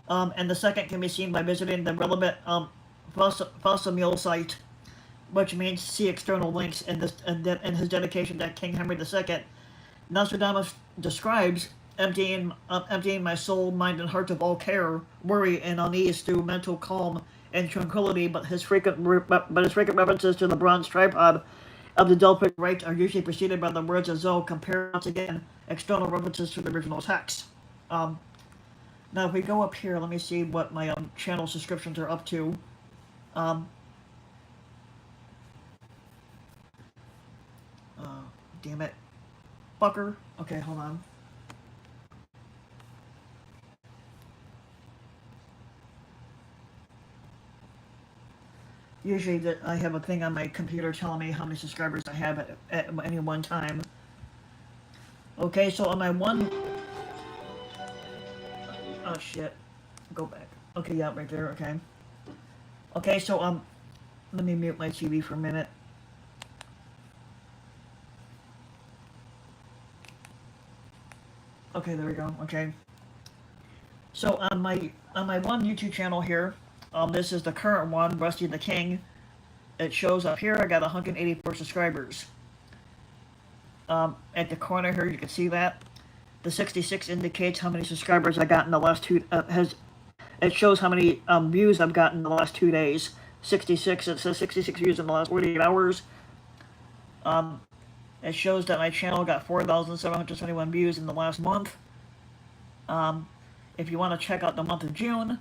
and the second can be seen by visiting the relevant Fossil site, which means see external links. In his dedication to King Henry II, Nostradamus describes emptying my soul, mind, and heart of all care, worry, and unease through mental calm and tranquility. But his frequent references to the bronze tripod of the Delphic Rite are usually preceded by the words as though compare once again external references to the original text. Now, if we go up here, let me see what my channel subscriptions are up to. Damn it. Fucker. Okay, hold on. Usually I have a thing on my computer telling me how many subscribers I have at any one time. Okay, so on my one... Oh, shit. Go back. Okay, yeah, right there, okay. Okay, so, let me mute my TV for a minute. Okay, there we go, okay. So, on my one YouTube channel here, this is the current one, Rusty the King. It shows up here, I got 184 subscribers. At the corner here, you can see that. The 66 indicates how many subscribers I got in the last two, it shows how many views I've gotten in the last 2 days. 66, it says 66 views in the last 48 hours. It shows that my channel got 4,721 views in the last month. If you want to check out the month of June,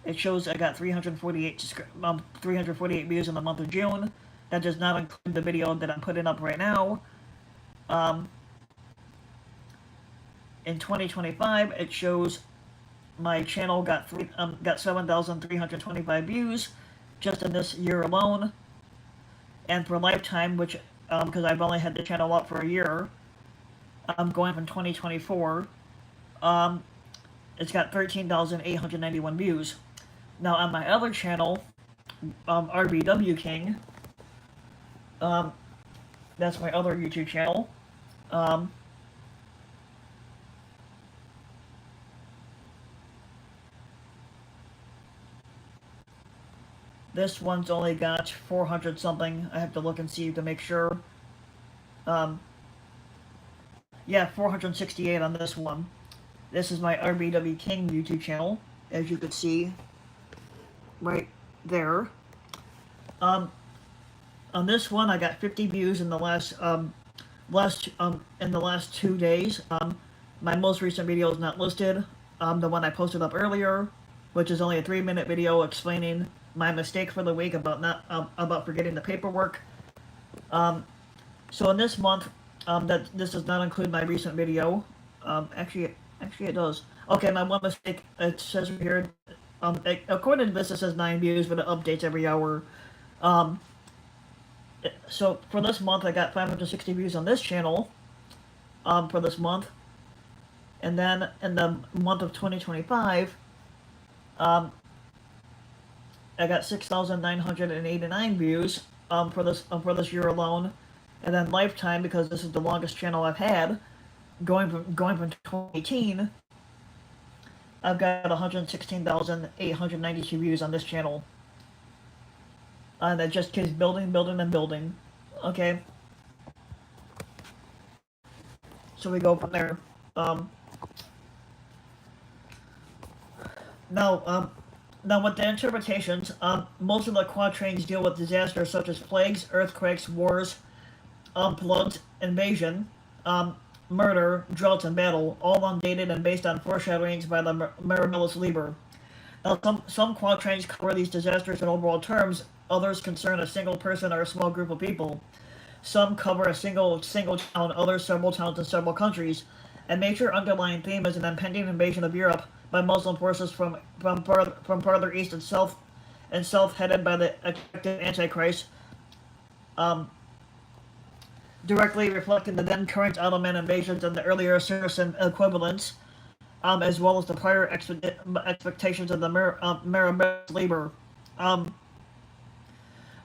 it shows I got 348 views in the month of June. That does not include the video that I'm putting up right now. In 2025, it shows my channel got 7,325 views just in this year alone. And for lifetime, which because I've only had the channel up for a year, I'm going from 2024. It's got 13,891 views. Now on my other channel, RBW King, that's my other YouTube channel. This one's only got 400 something. I have to look and see to make sure. Yeah, 468 on this one. This is my RBW King YouTube channel, as you could see right there. On this one, I got 50 views in the last 2 days. My most recent video is not listed. The one I posted up earlier, which is only a 3-minute video explaining my mistake for the week about forgetting the paperwork. So in this month, this does not include my recent video. Actually it does. Okay, my one mistake, it says here, according to this, it says 9 views, but it updates every hour. So for this month, I got 560 views on this channel, for this month. And then in the month of 2025, I got 6,989 views for this year alone, and then lifetime, because this is the longest channel I've had, going from 2018, I've got 116,892 views on this channel, and that just keeps building, and building. Okay, so we go from there. Now, Now, with the interpretations, most of the quatrains deal with disasters such as plagues, earthquakes, wars, floods, invasion, um, murder, droughts, and battle, all undated and based on foreshadowings by the Mirabilis Liber. Now, some quatrains cover these disasters in overall terms, others concern a single person or a small group of people. Some cover a single town, others several towns in several countries. A major underlying theme is an impending invasion of Europe by Muslim forces from farther east and south headed by the expected Antichrist, um, directly reflecting the then current Ottoman invasions and the earlier Saracen equivalents, as well as the prior expectations of the Mirabilis Liber. Um,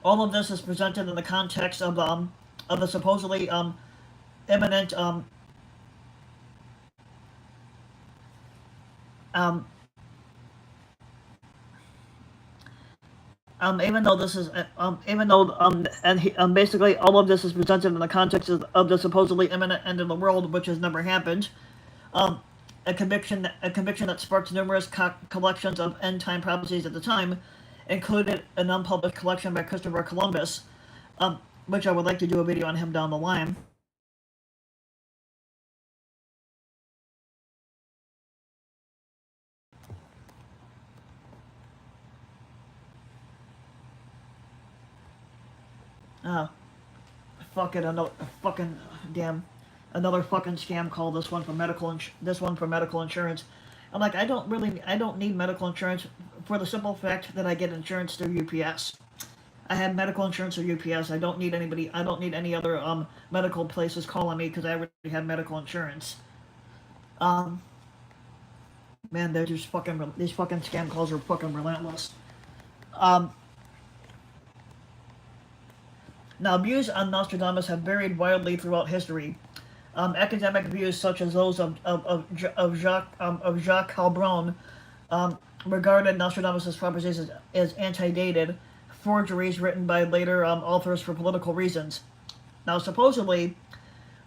all of this is presented in the context of the supposedly imminent um, even though this is even though and he, basically all of this is presented in the context of the supposedly imminent end of the world, which has never happened. Um, a conviction that sparked numerous collections of end time prophecies at the time, included an unpublished collection by Christopher Columbus, which I would like to do a video on him down the line. Uh, fuck it, another fucking damn, another fucking scam call. This one for medical insurance. I'm like, I don't need medical insurance for the simple fact that I get insurance through UPS. I have medical insurance through UPS. I don't need anybody. I don't need any other medical places calling me because I already have medical insurance. Man, they're just these fucking scam calls are fucking relentless. Now, views on Nostradamus have varied widely throughout history. Academic views such as those of Jacques Calbron regarded Nostradamus' prophecies as anti-dated, forgeries written by later authors for political reasons. Now, supposedly,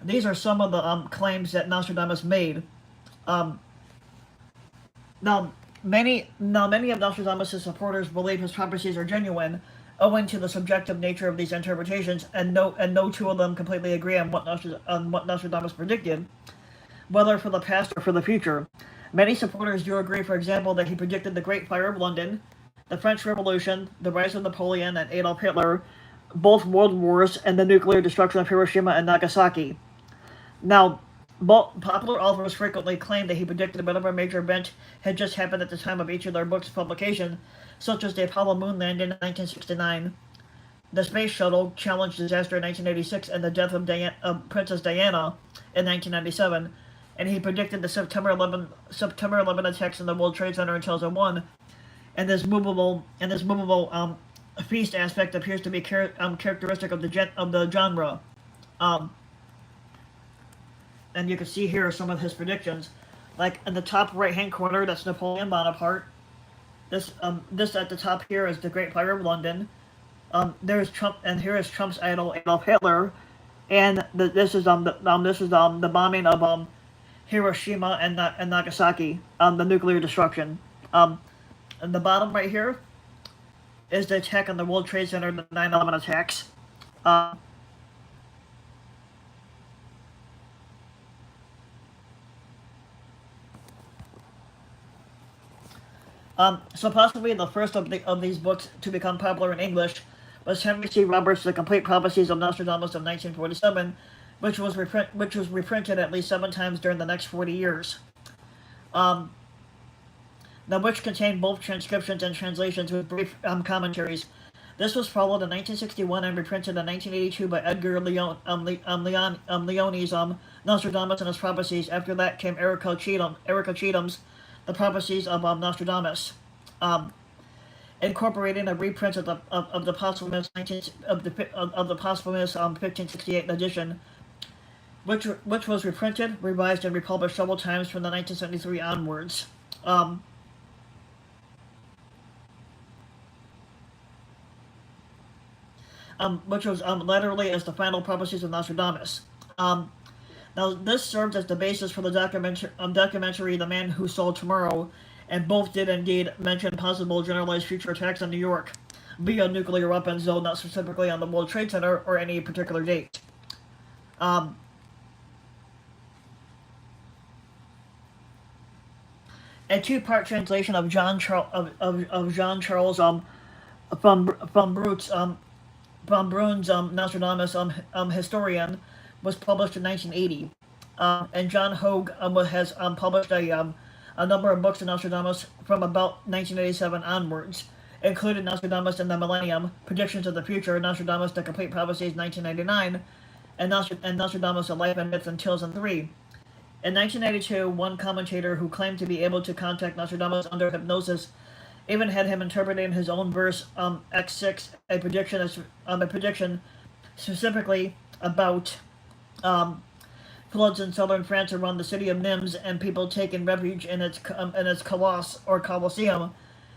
these are some of the claims that Nostradamus made. Now, many of Nostradamus' supporters believe his prophecies are genuine, owing to the subjective nature of these interpretations, and no two of them completely agree on what Nostradamus predicted, whether for the past or for the future. Many supporters do agree, for example, that he predicted the Great Fire of London, the French Revolution, the rise of Napoleon and Adolf Hitler, both world wars, and the nuclear destruction of Hiroshima and Nagasaki. Now, popular authors frequently claim that he predicted whatever major event had just happened at the time of each of their books' publication, such as the Apollo moon landing in 1969, the space shuttle challenge disaster in 1986, and the death of Princess Diana in 1997. And he predicted the September 11 attacks in the World Trade Center in 2001. And this movable feast aspect appears to be characteristic of the genre. And you can see here some of his predictions. Like in the top right-hand corner, that's Napoleon Bonaparte. This at the top here is the Great Fire of London. There's Trump, and here is Trump's idol Adolf Hitler, and this is the bombing of Hiroshima and Nagasaki, the nuclear destruction. And the bottom right here is the attack on the World Trade Center, the 9/11 attacks. So possibly the first of these books to become popular in English was Henry C. Roberts' The Complete Prophecies of Nostradamus of 1947, which was reprinted at least 7 times during the next 40 years. Now, which contained both transcriptions and translations with brief commentaries. This was followed in 1961 and reprinted in 1982 by Edgar Leone's Nostradamus and His Prophecies. After that came Erica Cheatham's The Prophecies of Nostradamus, incorporating a reprint of the posthumous 1568 edition, which was reprinted, revised, and republished several times from the 1973 onwards. Which was literally as the final prophecies of Nostradamus. Now, this served as the basis for the documentary The Man Who Saw Tomorrow, and both did indeed mention possible generalized future attacks on New York via nuclear weapons, though not specifically on the World Trade Center or any particular date. A two-part translation of John Charles from Bruns Nostradamus historian was published in 1980, and John Hogue has published a number of books of Nostradamus from about 1987 onwards, including Nostradamus and the Millennium, Predictions of the Future, Nostradamus, The Complete Prophecies, 1999, and Nostradamus, A Life and Myths in 2003. In 1992, one commentator who claimed to be able to contact Nostradamus under hypnosis even had him interpreting his own verse X6, a prediction specifically about floods in southern France around the city of Nimes and people taking refuge in its Colossus or Colosseum,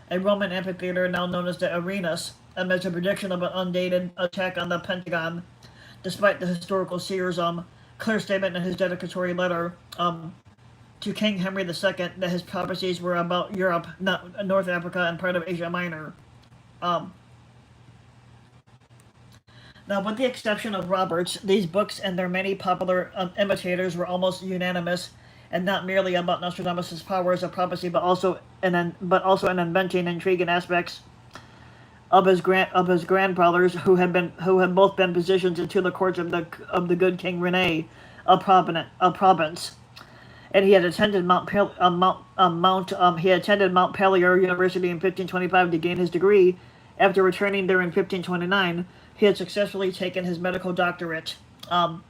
a Roman amphitheater now known as the Arenas, as a prediction of an undated attack on the Pentagon, despite the historical seer's clear statement in his dedicatory letter to King Henry II that his prophecies were about Europe, not North Africa, and part of Asia Minor. Now, with the exception of Roberts, these books and their many popular imitators were almost unanimous, and not merely about Nostradamus' powers of prophecy, but also in inventing intriguing aspects of his grandfathers, who had both been physicians into the courts of the good King Rene of Provence, and he had attended Mount Pelier University in 1525 to gain his degree. After returning there in 1529, he had successfully taken his medical doctorate, and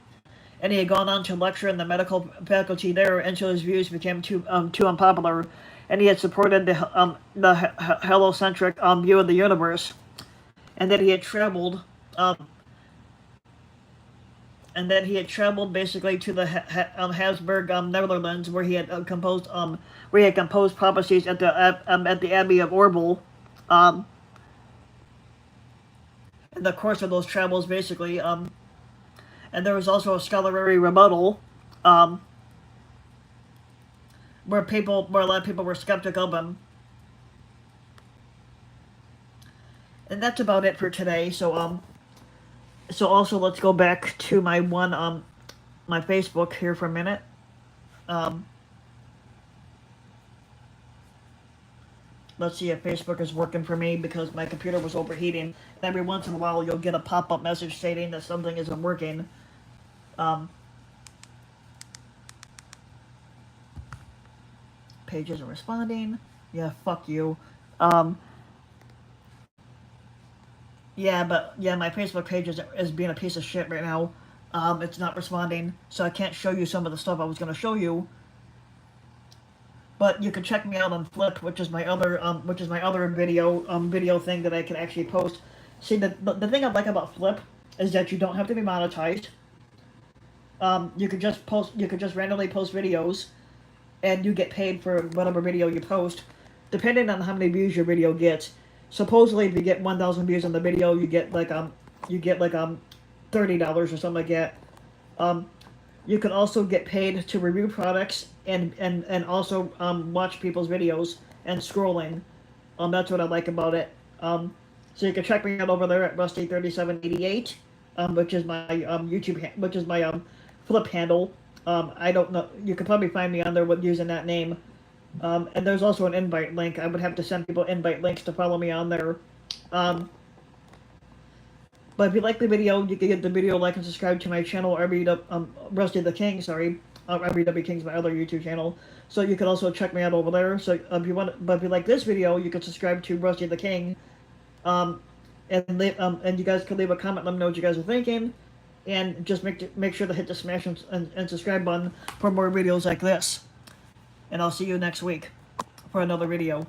he had gone on to lecture in the medical faculty there until his views became too unpopular, and he had supported the heliocentric view of the universe, and that he had traveled basically to the Habsburg Netherlands, where he had composed prophecies at the Abbey of Orbel. In the course of those travels, basically, and there was also a scholarly rebuttal, where a lot of people were skeptical of him. And that's about it for today. So also let's go back to my my Facebook here for a minute. Let's see if Facebook is working for me, because my computer was overheating. And every once in a while, you'll get a pop-up message stating that something isn't working. Page isn't responding. Yeah, fuck you. My Facebook page is being a piece of shit right now. It's not responding, so I can't show you some of the stuff I was going to show you. But you can check me out on Flip, which is my other video thing that I can actually post. See, the thing I like about Flip is that you don't have to be monetized. You could just randomly post videos, and you get paid for whatever video you post, depending on how many views your video gets. Supposedly, if you get 1,000 views on the video, you get like $30 or something like that. You can also get paid to review products and also watch people's videos and scrolling. That's what I like about it. So you can check me out over there at Rusty3788, which is my which is my Flip handle. I don't know. You could probably find me on there with using that name. And there's also an invite link. I would have to send people invite links to follow me on there. But if you like the video, you can get the video, like, and subscribe to my channel, Rusty the King, sorry. RBW King's my other YouTube channel. So you can also check me out over there. So if you like this video, you can subscribe to Rusty the King. And you guys can leave a comment, let me know what you guys are thinking. And just make sure to hit the smash and subscribe button for more videos like this. And I'll see you next week for another video.